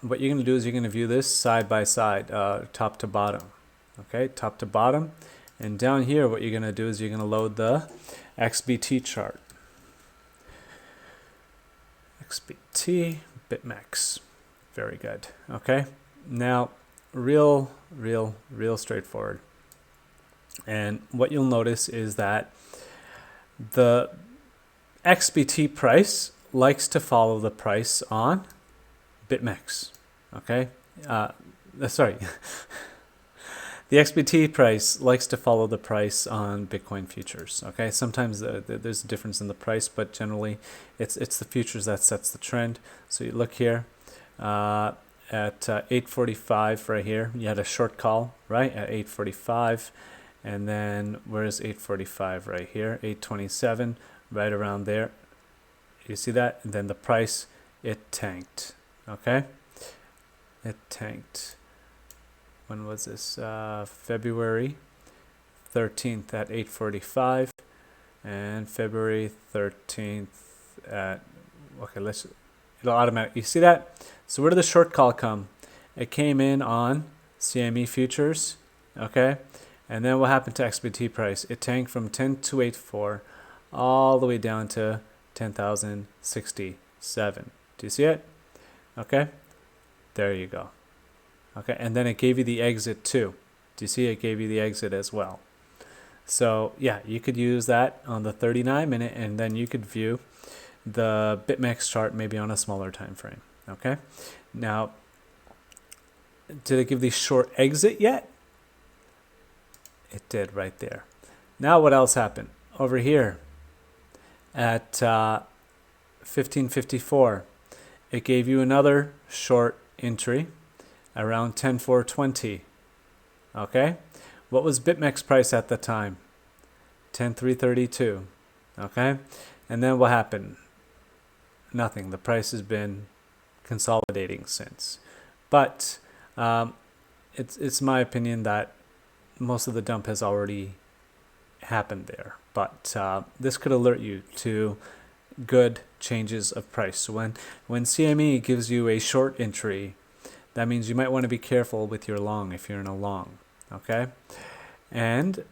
what you're going to do is you're going to view this side by side, top to bottom. Okay, top to bottom. And down here, what you're going to do is you're going to load the XBT chart. XBT, BitMEX. Very good. Okay, now real straightforward. And what you'll notice is that the XBT price likes to follow the price on BitMEX. Okay, sorry. The XBT price likes to follow the price on Bitcoin futures. Okay, sometimes there's a difference in the price, but generally it's the futures that sets the trend. So you look here at 8:45 right here. You had a short call right at 8:45, and then where's 8:45 right here? 8:27, right around there. You see that? And then the price, it tanked. Okay, it tanked. When was this? February 13th at 8:45, and February 13th at, okay, it'll automatically, you see that? So where did the short call come? It came in on CME futures, okay? And then what happened to XBT price? It tanked from 10,284 all the way down to 10,067. Do you see it? Okay, there you go. Okay, and then it gave you the exit too. Do you see it gave you the exit as well? So yeah, you could use that on the 39 minute, and then you could view the BitMEX chart maybe on a smaller time frame. Okay, now did it give the short exit yet? It did right there. Now what else happened? Over here at 15:54, it gave you another short entry around 10,420. Okay, what was BitMEX price at the time? 10,332. Okay, and then what happened? Nothing. The price has been consolidating since, but it's my opinion that most of the dump has already happened there. But this could alert you to good changes of price. So when CME gives you a short entry, that means you might want to be careful with your long if you're in a long. Okay, and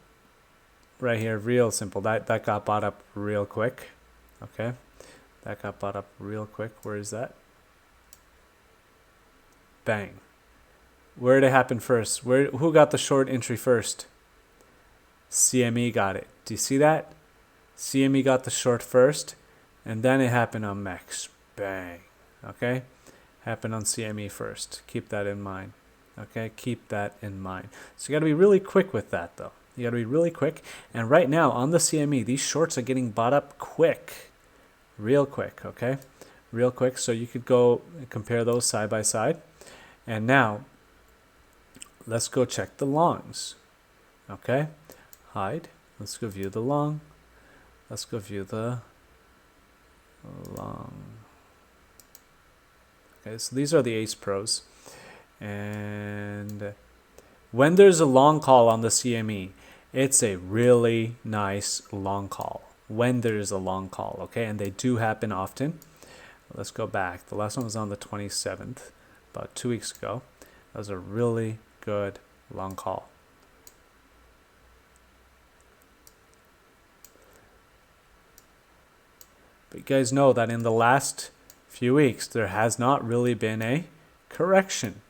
right here, real simple. That got bought up real quick. Okay, that got bought up real quick. Where is that? Bang. Where did it happen first? Who got the short entry first? CME got it. Do you see that? CME got the short first, and then it happened on MEX. Bang. Okay, happened on CME first. Keep that in mind. Okay, keep that in mind. So you got to be really quick with that, though. You got to be really quick. And right now on the CME, these shorts are getting bought up quick, real quick. Okay, real quick. So you could go compare those side by side. And now let's go check the longs. Okay, hide. Let's go view the long. Let's go view the long. Okay, so these are the Ace Pros. And when there's a long call on the CME, it's a really nice long call. When there's a long call, okay? And they do happen often. Let's go back. The last one was on the 27th, about 2 weeks ago. That was a really good long call. But you guys know that in the last few weeks, there has not really been a correction.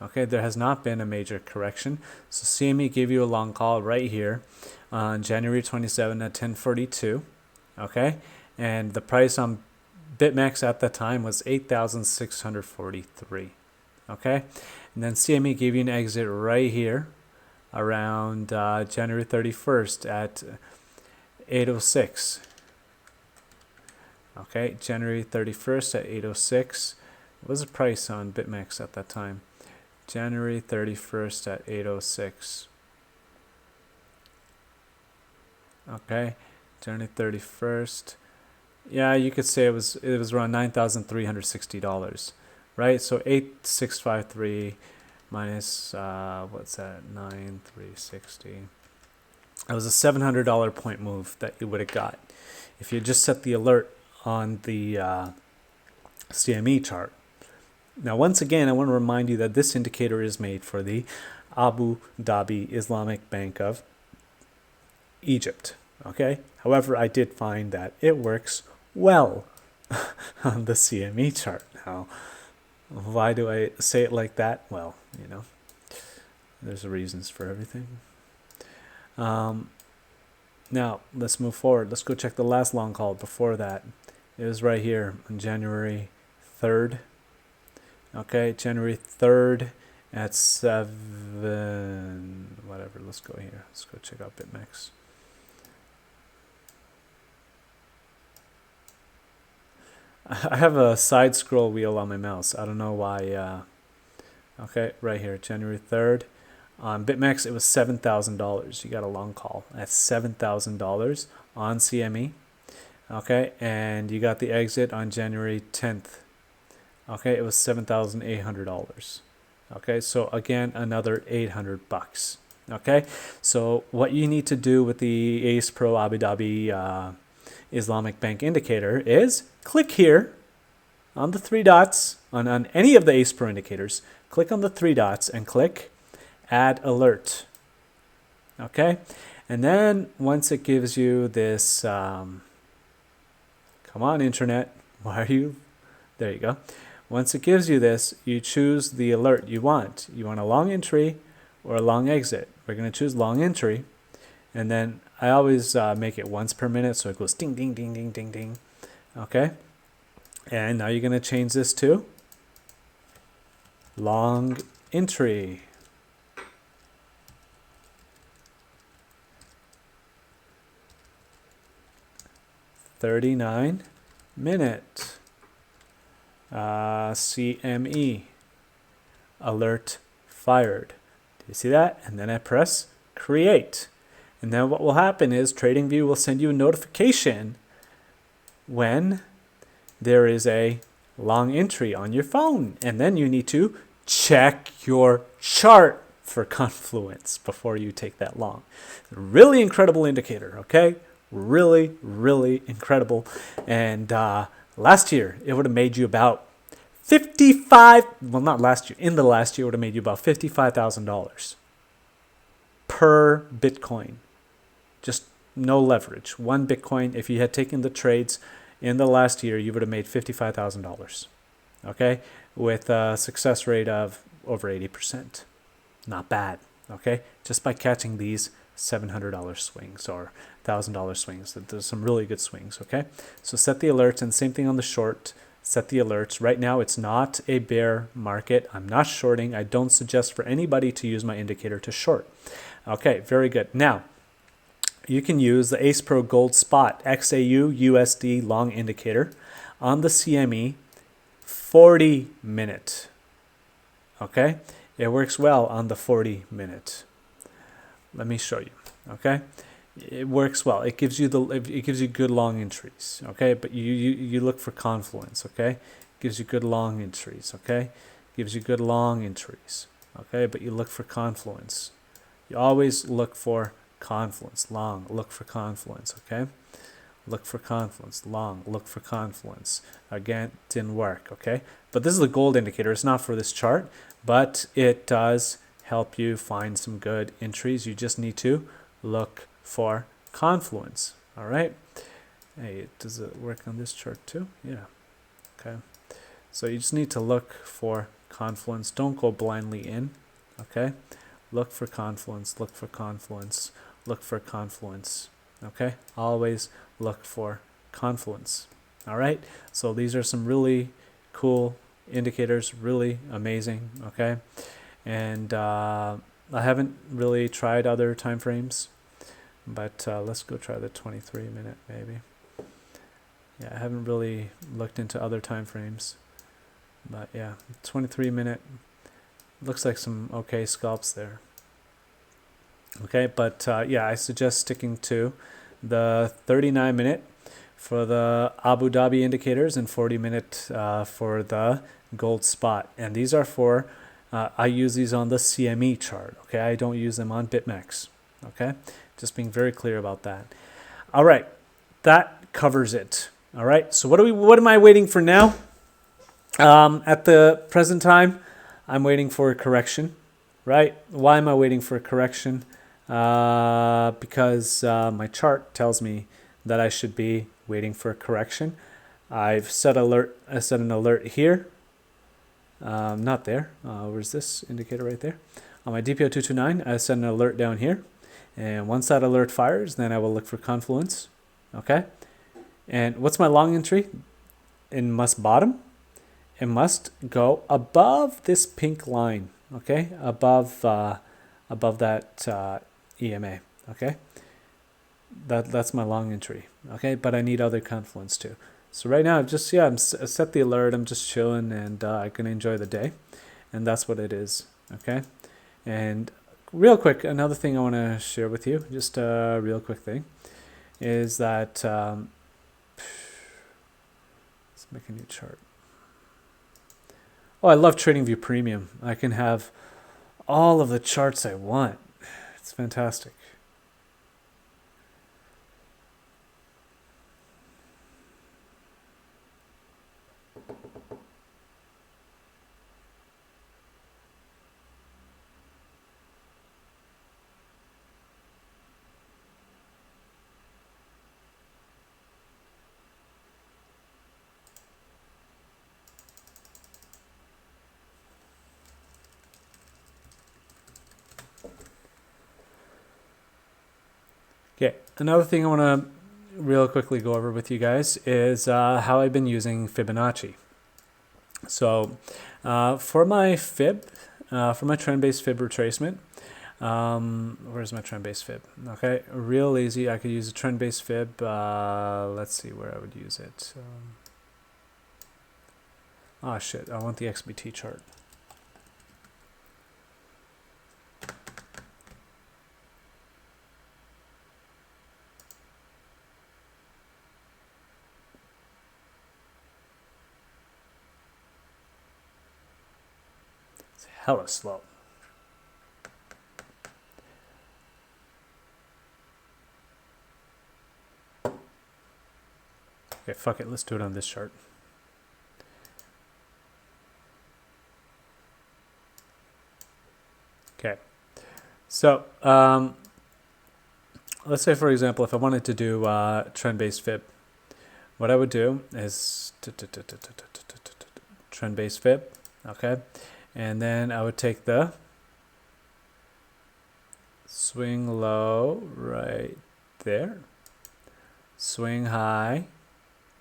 Okay, there has not been a major correction. So CME gave you a long call right here on January 27 at 1042. Okay, and the price on BitMEX at that time was 8,643. Okay, and then CME gave you an exit right here around January 31st at 806. Okay, January 31st at 806. What was the price on BitMEX at that time? January 31st at 806. Okay, January 31st. Yeah, you could say it was around $9,360, right? So 8,653 minus what's that? 9,360. It was a $700 point move that you would have got if you just set the alert on the CME chart. Now, once again, I want to remind you that this indicator is made for the Abu Dhabi Islamic Bank of Egypt. Okay. However, I did find that it works well on the CME chart. Now, why do I say it like that? Well, you know, there's reasons for everything. Now, let's move forward. Let's go check the last long call before that. It was right here on January 3rd. Okay, January 3rd at 7, whatever. Let's go here. Let's go check out BitMEX. I have a side scroll wheel on my mouse. I don't know why. Okay, right here, January 3rd. On BitMEX, it was $7,000. You got a long call at $7,000 on CME. Okay, and you got the exit on January 10th. Okay, it was $7,800. Okay, so again, another $800. Okay, so what you need to do with the Ace Pro Abu Dhabi Islamic Bank indicator is click here on the three dots on any of the Ace Pro indicators. Click on the three dots and click Add Alert. Okay, and then once it gives you this, come on, internet, why are you? There you go. Once it gives you this, you choose the alert you want. You want a long entry or a long exit. We're going to choose long entry. And then I always make it once per minute, so it goes ding, ding, ding, ding, ding, ding. Okay? And now you're going to change this to long entry. $39-minute. CME alert fired. Do you see that? And then I press create. And then what will happen is TradingView will send you a notification when there is a long entry on your phone. And then you need to check your chart for confluence before you take that long. Really incredible indicator, okay? Really, really incredible. And last year, it would have made you about not last year, in the last year, it would have made you about $55,000 per Bitcoin. Just no leverage. One Bitcoin, if you had taken the trades in the last year, you would have made $55,000. Okay? With a success rate of over 80%. Not bad. Okay? Just by catching these $700 swings or $1,000 swings. There's some really good swings, okay? So set the alerts, and same thing on the short. Set the alerts. Right now, it's not a bear market. I'm not shorting. I don't suggest for anybody to use my indicator to short. Okay, very good. Now, you can use the Ace Pro Gold Spot XAU USD long indicator on the CME 40-minute. Okay? It works well on the 40-minute. Let me show you. Okay, it works well. It gives you good long entries. Okay, but you look for confluence. Okay, gives you good long entries. Okay, gives you good long entries. okay? But you look for confluence. You always look for confluence. Long, look for confluence, okay? Look for confluence. Long, look for confluence. Again, didn't work, okay? But this is the gold indicator. It's not for this chart, but it does help you find some good entries. You just need to look for confluence, all right? Hey, does it work on this chart too? Yeah, okay. So you just need to look for confluence. Don't go blindly in, okay? Look for confluence, look for confluence, look for confluence, okay? Always look for confluence, all right? So these are some really cool indicators, really amazing, okay? And I haven't really tried other time frames, but let's go try the 23-minute maybe. Yeah, I haven't really looked into other time frames, but yeah, 23-minute looks like some okay scalps there. Okay, but yeah, I suggest sticking to the 39-minute for the Abu Dhabi indicators and 40-minute for the gold spot. And these are for, I use these on the CME chart. Okay, I don't use them on BitMEX. Okay, just being very clear about that. All right, that covers it. All right, so what am I waiting for now? At the present time, I'm waiting for a correction, right? Why am I waiting for a correction? Because my chart tells me that I should be waiting for a correction. I've set an alert here. Not there. Where's this indicator right there? On my DPO 229, I set an alert down here. And once that alert fires, then I will look for confluence. Okay? And what's my long entry? It must bottom. It must go above this pink line. Okay? Above that EMA. Okay? That's my long entry. Okay? But I need other confluence too. So right now, I set the alert. I'm just chilling, and I can enjoy the day, and that's what it is. Okay, and real quick, another thing I want to share with you, just a real quick thing, is that let's make a new chart. Oh, I love TradingView Premium. I can have all of the charts I want. It's fantastic. Okay, another thing I want to real quickly go over with you guys is how I've been using Fibonacci. So for my fib, for my trend-based fib retracement, where's my trend-based fib? Okay, real easy. I could use a trend-based fib. Let's see where I would use it. Oh shit, I want the XBT chart. It's hella slow. Okay, fuck it. Let's do it on this chart. Okay. So, let's say, for example, if I wanted to do trend-based fib, what I would do is trend-based fib, okay? And then I would take the swing low right there, swing high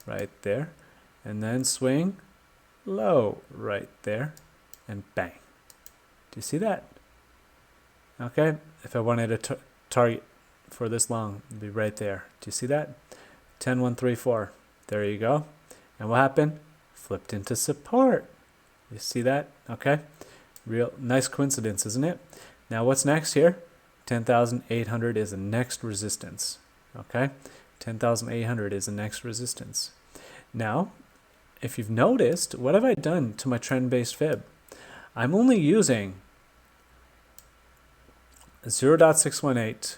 right there, and then swing low right there, and bang. Do you see that? Okay, if I wanted a target for this long, it'd be right there. Do you see that? 10, 1, 3, 4. There you go. And what happened? Flipped into support. You see that? Okay. Real nice coincidence, isn't it? Now what's next here? 10,800 is the next resistance. Okay? 10,800 is the next resistance. Now, if you've noticed, what have I done to my trend-based fib? I'm only using 0.618,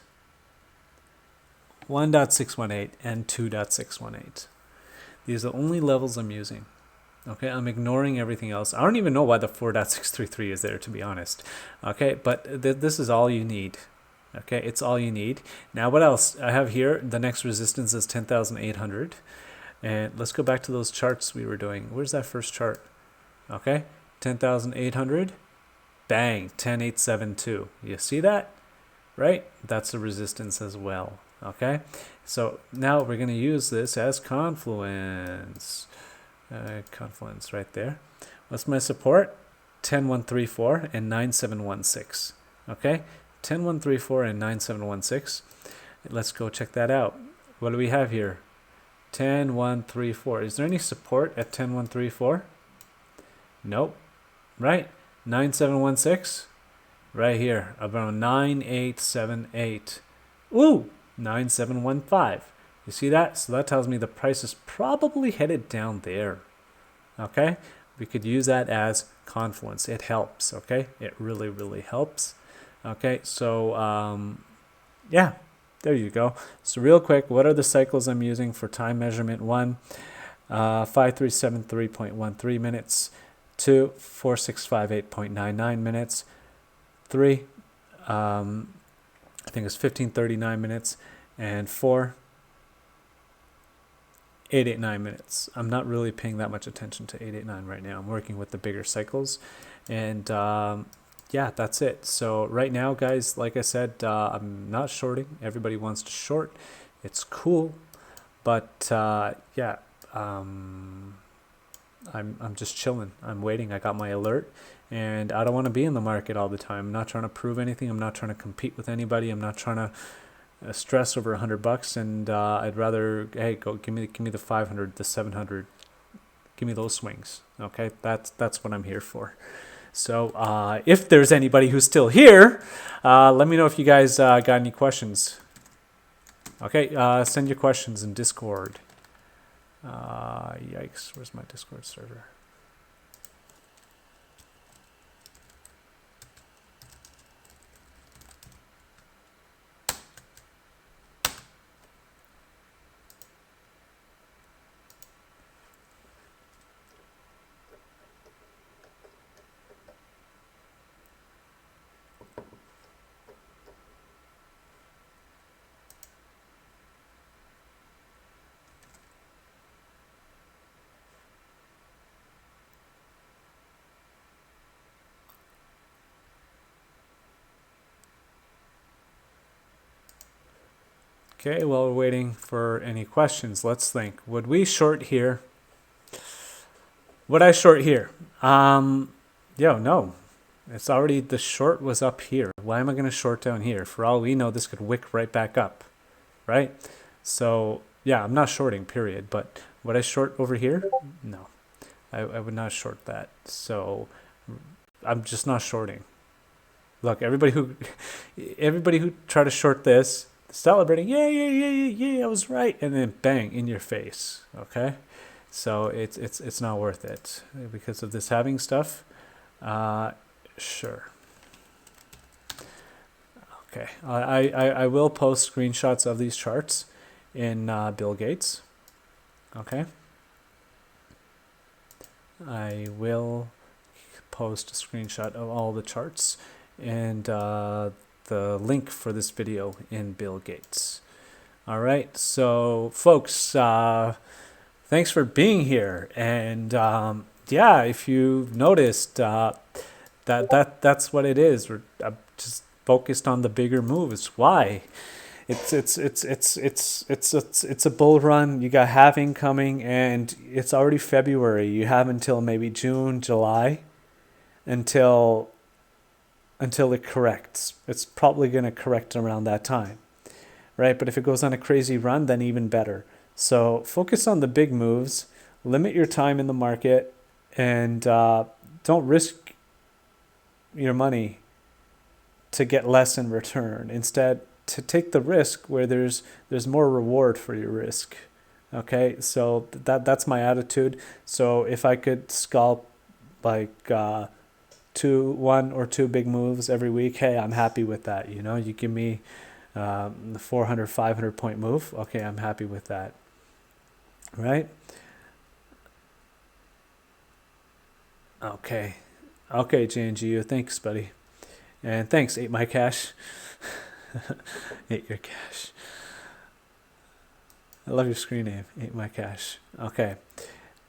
1.618, and 2.618. These are the only levels I'm using. Okay, I'm ignoring everything else. I don't even know why the 4.633 is there, to be honest. Okay, but this is all you need. Okay, it's all you need. Now, what else? I have here, the next resistance is 10,800. And let's go back to those charts we were doing. Where's that first chart? Okay, 10,800. Bang, 10,872. You see that? Right? That's a resistance as well. Okay, so now we're going to use this as confluence. Confluence right there. What's my support? 10134 and 9716. Okay, 10134 and 9716. Let's go check that out. What do we have here? 10134. Is there any support at 10134? Nope. Right? 9716. Right here, around 9878. Ooh, 9715. You see that? So that tells me the price is probably headed down there. Okay? We could use that as confluence. It helps. Okay? It really, really helps. Okay? So, yeah. There you go. So real quick, what are the cycles I'm using for time measurement? 1, 5373.13 minutes. 2, 4658.99 minutes. 3, I think it's 1539 minutes. And 4, 889 minutes. I'm not really paying that much attention to 889 right now. I'm working with the bigger cycles. And yeah, that's it. So right now, guys, like I said, I'm not shorting. Everybody wants to short. It's cool. But yeah, I'm just chilling. I'm waiting. I got my alert. And I don't want to be in the market all the time. I'm not trying to prove anything. I'm not trying to compete with anybody. I'm not trying to stress over $100, and I'd rather, hey, go give me the 500, the 700, give me those swings. Okay, that's what I'm here for. So if there's anybody who's still here, let me know if you guys got any questions. Okay, send your questions in Discord. Yikes, where's my Discord server? Okay, while we're waiting for any questions, let's think. Would we short here? Would I short here? No. It's already, the short was up here. Why am I going to short down here? For all we know, this could wick right back up, right? So, yeah, I'm not shorting, period. But would I short over here? No, I would not short that. So, I'm just not shorting. Look, everybody who try to short this, celebrating, yeah, I was right, and then bang, in your face, okay? So it's not worth it because of this halving stuff. Sure. Okay, I will post screenshots of these charts in Bill Gates. Okay. I will post a screenshot of all the charts and the link for this video in Bill Gates. All right, so folks, thanks for being here. And yeah, if you've noticed, that's what it is. I'm just focused on the bigger moves. Why? It's a bull run. You got halving coming, and it's already February. You have until maybe June, July, until it corrects. It's probably going to correct around that time, right? But if it goes on a crazy run, then even better. So focus on the big moves, limit your time in the market, and don't risk your money to get less in return. Instead, to take the risk where there's more reward for your risk. Okay, so that's my attitude. So if I could scalp like one or two big moves every week, hey, I'm happy with that. You know, you give me the 400, 500 point move, okay, I'm happy with that, right? Okay, okay, JNGU, thanks, buddy, and thanks, Ate My Cash. Ate Your Cash. I love your screen name, Ate My Cash. Okay.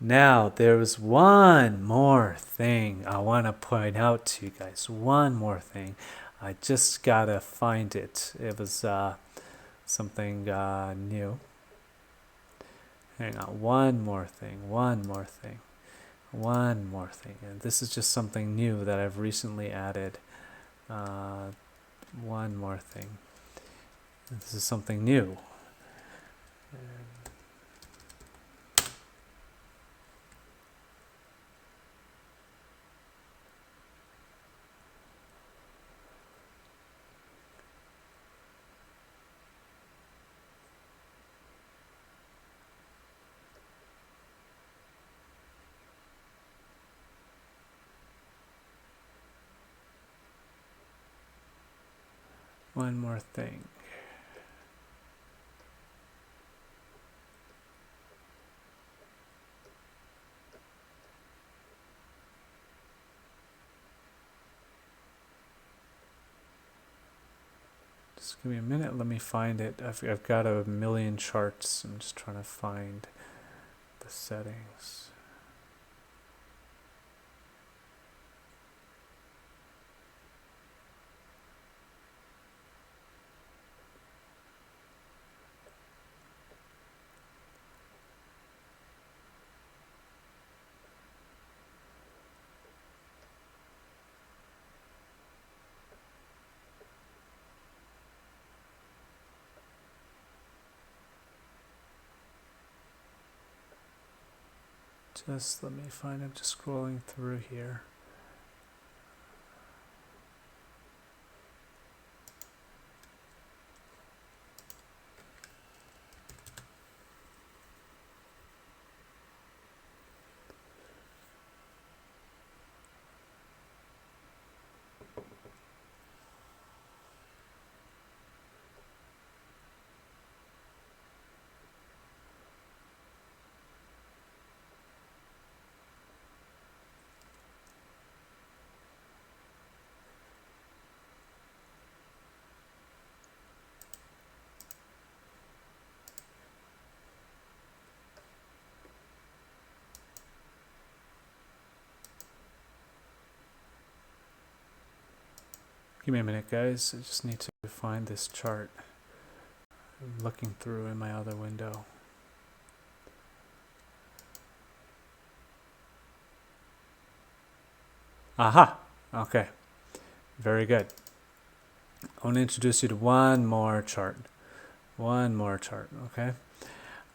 Now, there's one more thing I want to point out to you guys. One more thing. I just gotta find it. It was something new. Hang on. One more thing. One more thing. One more thing. And this is just something new that I've recently added. One more thing. This is something new. One more thing. Just give me a minute. Let me find it. I've got a million charts. I'm just trying to find the settings. Just let me find it. Just scrolling through here. Give me a minute, guys. I just need to find this chart. I'm looking through in my other window. Aha! Okay. Very good. I want to introduce you to one more chart. One more chart, okay?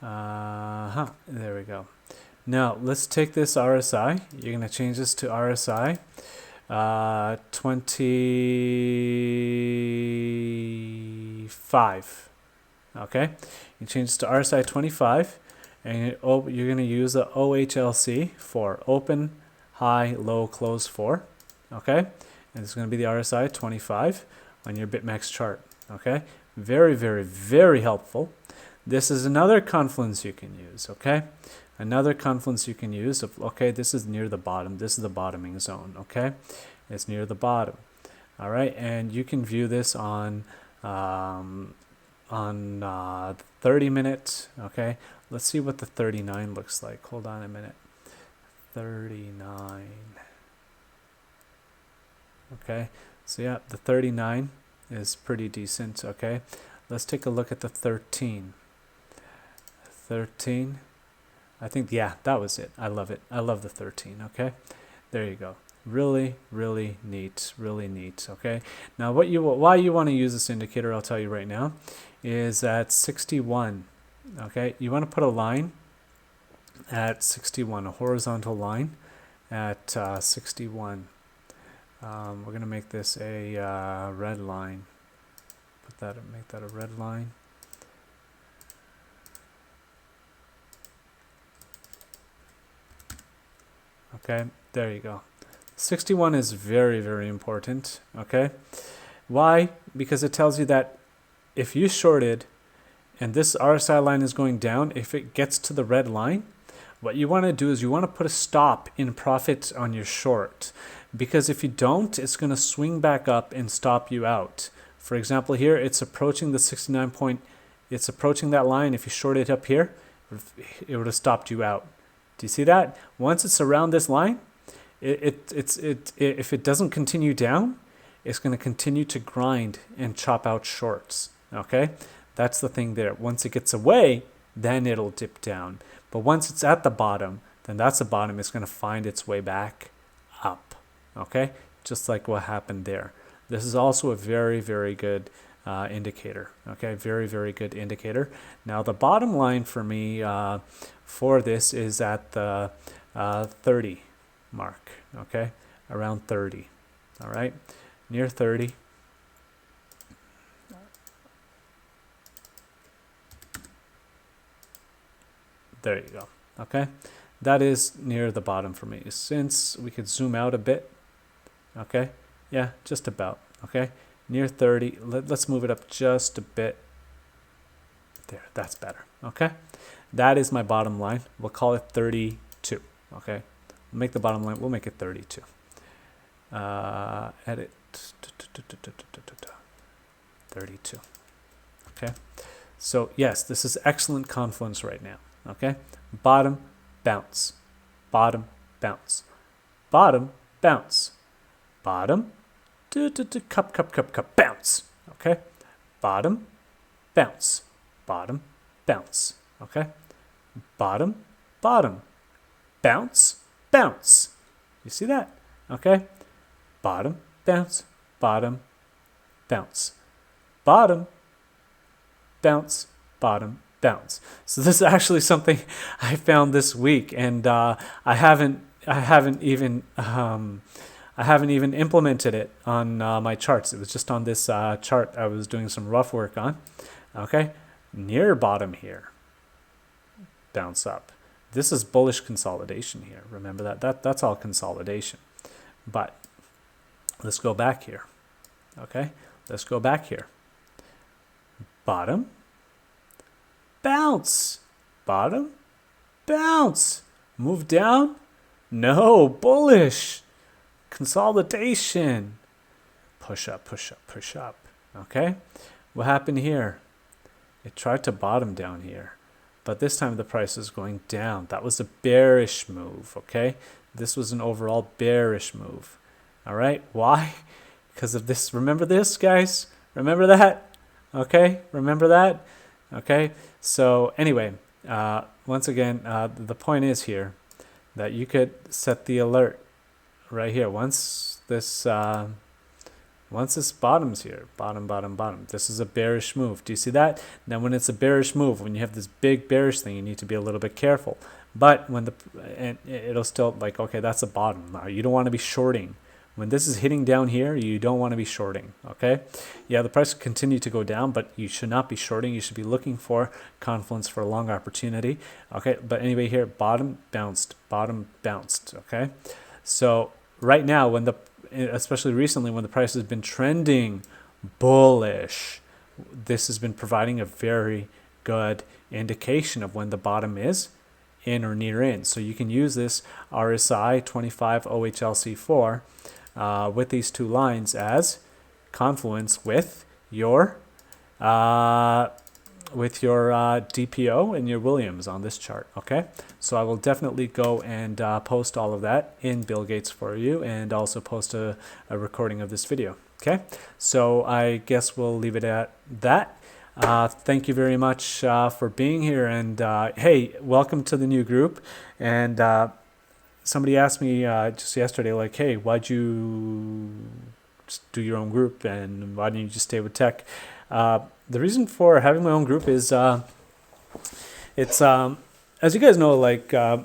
There we go. Now, let's take this RSI. You're going to change this to RSI 25. Okay? You change this to RSI 25, and you're going to use the OHLC for open, high, low, close 4. Okay? And it's going to be the RSI 25 on your BitMEX chart. Okay? Very, very, very helpful. This is another confluence you can use. Okay? Another confluence you can use. Okay, this is near the bottom. This is the bottoming zone. Okay? It's near the bottom. All right? And you can view this on 30 minutes. Okay? Let's see what the 39 looks like. Hold on a minute. 39. Okay, so yeah, the 39 is pretty decent. Okay, let's take a look at the 13. 13, I think, yeah, that was it. I love it. I love the 13. Okay, there you go. Really, really neat. Really neat. Okay, now why you want to use this indicator, I'll tell you right now, is at 61. Okay, you want to put a line at 61, a horizontal line at 61. We're going to make this a red line. Make that a red line. Okay, there you go. 61 is very, very important, okay? Why? Because it tells you that if you shorted and this RSI line is going down, if it gets to the red line, what you want to do is you want to put a stop in profit on your short. Because if you don't, it's going to swing back up and stop you out. For example, here, it's approaching the 69 point, it's approaching that line. If you short it up here, it would have stopped you out. Do you see that? Once it's around this line, if it doesn't continue down, it's going to continue to grind and chop out shorts. Okay, that's the thing there. Once it gets away, then it'll dip down. But once it's at the bottom, then that's the bottom. It's going to find its way back up. Okay, just like what happened there. This is also a very, very good indicator. Okay, very, very good indicator. Now the bottom line for me for this is at the 30 mark. Okay, around 30. All right, near 30. There you go. Okay, that is near the bottom for me. Since we could zoom out a bit. Okay, yeah, just about. Okay, near 30. Let's move it up just a bit. There, that's better. Okay, that is my bottom line. We'll call it 32. Okay, we'll make the bottom line. We'll make it 32. Edit 32. Okay, so yes, this is excellent confluence right now. Okay, bottom, bounce, bottom, bounce, bottom, bounce, bottom, cup, bounce. Okay, bottom, bounce, bottom, bounce. Okay, bottom, bounce, bounce. You see that? Okay, bottom, bounce, bottom, bounce, bottom, bounce, bottom, bounce. So this is actually something I found this week, and I haven't even implemented it on my charts. It was just on this chart I was doing some rough work on. Okay, near bottom here, bounce up. This is bullish consolidation here. Remember that's all consolidation. But let's go back here. Okay, let's go back here. Bottom, bounce, bottom, bounce, move down, no, bullish, consolidation, push up, push up, push up. Okay, what happened here? It tried to bottom down here, but this time the price is going down. That was a bearish move. Okay, this was an overall bearish move. All right, why? Because of this. Remember this, guys? Remember that? Okay, remember that? Okay, so anyway, once again, the point is here that you could set the alert right here. Once this bottoms here, bottom, this is a bearish move. Do you see that? Now, when it's a bearish move, when you have this big bearish thing, you need to be a little bit careful. But when it'll still like, okay, that's a bottom. Now, you don't want to be shorting. When this is hitting down here, you don't want to be shorting, okay? Yeah, the price will continue to go down, but you should not be shorting. You should be looking for confluence for a long opportunity, okay? But anyway, here, bottom bounced, okay? So right now, especially recently, when the price has been trending bullish, this has been providing a very good indication of when the bottom is in or near in. So you can use this RSI 25 OHLC4 with these two lines as confluence with your DPO and your Williams on this chart. Okay, so I will definitely go and post all of that in Bill Gates for you, and also post a recording of this video. Okay, so I guess we'll leave it at that. Thank you very much for being here, and hey, welcome to the new group. And somebody asked me just yesterday, like, hey, why'd you just do your own group, and why didn't you just stay with tech? The reason for having my own group is it's as you guys know, like our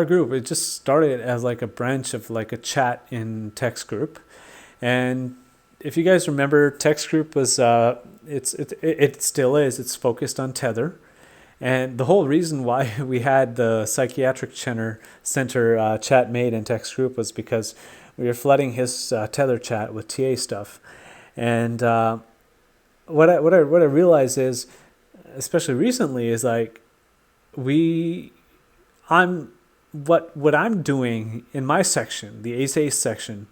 group, it just started as like a branch of like a chat in text group. And if you guys remember, text group was it still is, it's focused on Tether. And the whole reason why we had the psychiatric center chat made in text group was because we were flooding his Tether chat with TA stuff. And what I realized is, especially recently, is like I'm what I'm doing in my section, the Raceaceace section,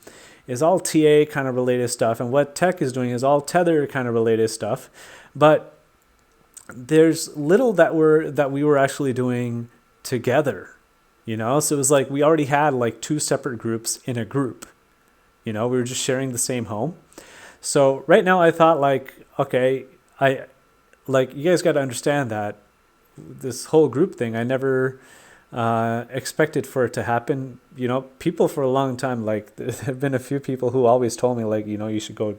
is all TA kind of related stuff, and what Tech is doing is all Tether kind of related stuff. But there's little that we were actually doing together, you know. So it was like we already had like two separate groups in a group, you know. We were just sharing the same home. So right now I thought like, okay, you guys got to understand that this whole group thing, I never expected for it to happen. You know, people for a long time, like there have been a few people who always told me like, you know, you should go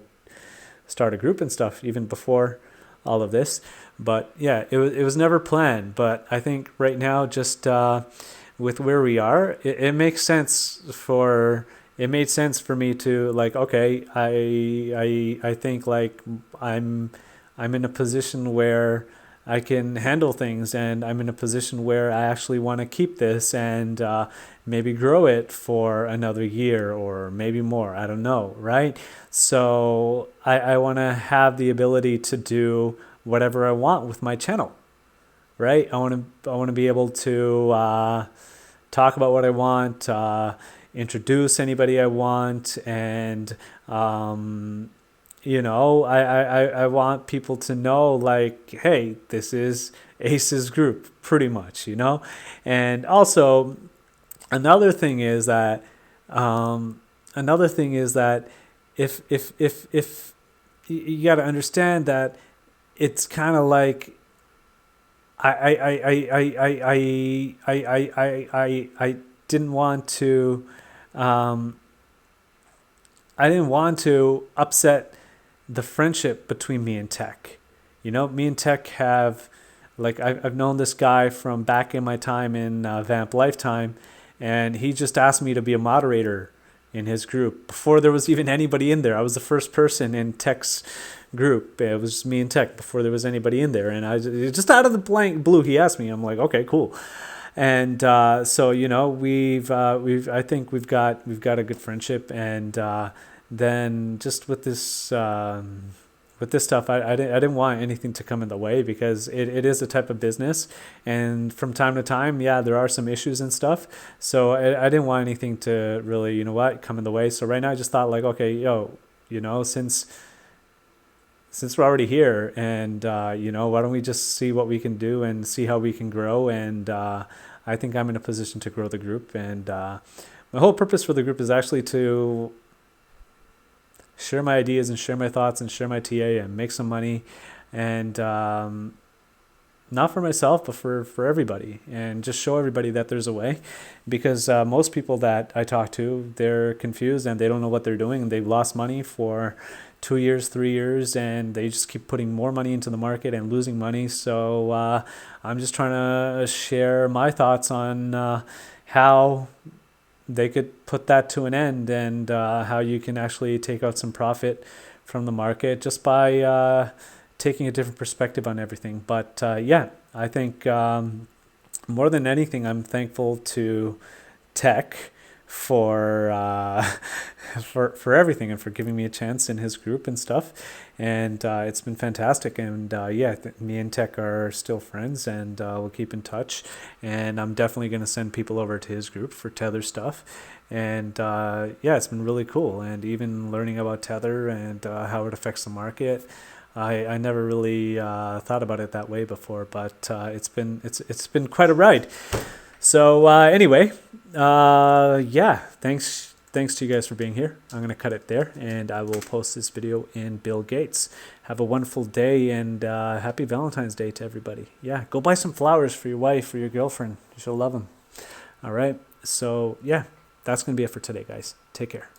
start a group and stuff even before all of this. But yeah, it was never planned. But I think right now, just with where we are, it makes sense for. It made sense for me to like, okay, I think like I'm in a position where I can handle things, and I'm in a position where I actually want to keep this and maybe grow it for another year or maybe more. I don't know, right? So I want to have the ability to do whatever I want with my channel, right? I want to be able to talk about what I want, introduce anybody I want, and you know, I want people to know like, hey, this is Ace's group, pretty much, you know. And also another thing is that if you got to understand that it's kind of like I didn't want to I didn't want to upset the friendship between me and Tech. You know, me and Tech have, like, I've known this guy from back in my time in Vamp Lifetime, and he just asked me to be a moderator in his group before there was even anybody in there. I was the first person in Tech's group. It was me and Tech before there was anybody in there, and I just out of the blue he asked me. I'm like, okay, cool. And so, you know, I think we've got a good friendship, and then just with this stuff, I didn't want anything to come in the way, because it is a type of business, and from time to time, yeah, there are some issues and stuff. So I didn't want anything to really, you know what, come in the way. So right now I just thought like, okay, yo, you know, since we're already here, and you know, why don't we just see what we can do and see how we can grow. And I think I'm in a position to grow the group, and my whole purpose for the group is actually to share my ideas and share my thoughts and share my TA and make some money, and not for myself, but for everybody, and just show everybody that there's a way. Because most people that I talk to, they're confused and they don't know what they're doing, and they've lost money for 2 years, 3 years, and they just keep putting more money into the market and losing money. So I'm just trying to share my thoughts on how they could put that to an end, and how you can actually take out some profit from the market just by taking a different perspective on everything. But yeah, I think more than anything, I'm thankful to Tech for for everything, and for giving me a chance in his group and stuff. And it's been fantastic. And yeah, me and Tech are still friends, and we'll keep in touch. And I'm definitely going to send people over to his group for Tether stuff. And yeah, it's been really cool. And even learning about Tether and how it affects the market, I never really thought about it that way before, but it's been quite a ride. So anyway, yeah, thanks to you guys for being here. I'm going to cut it there, and I will post this video in Bill Gates. Have a wonderful day, and happy Valentine's Day to everybody. Yeah, go buy some flowers for your wife or your girlfriend. She'll love them. All right, so yeah, that's going to be it for today, guys. Take care.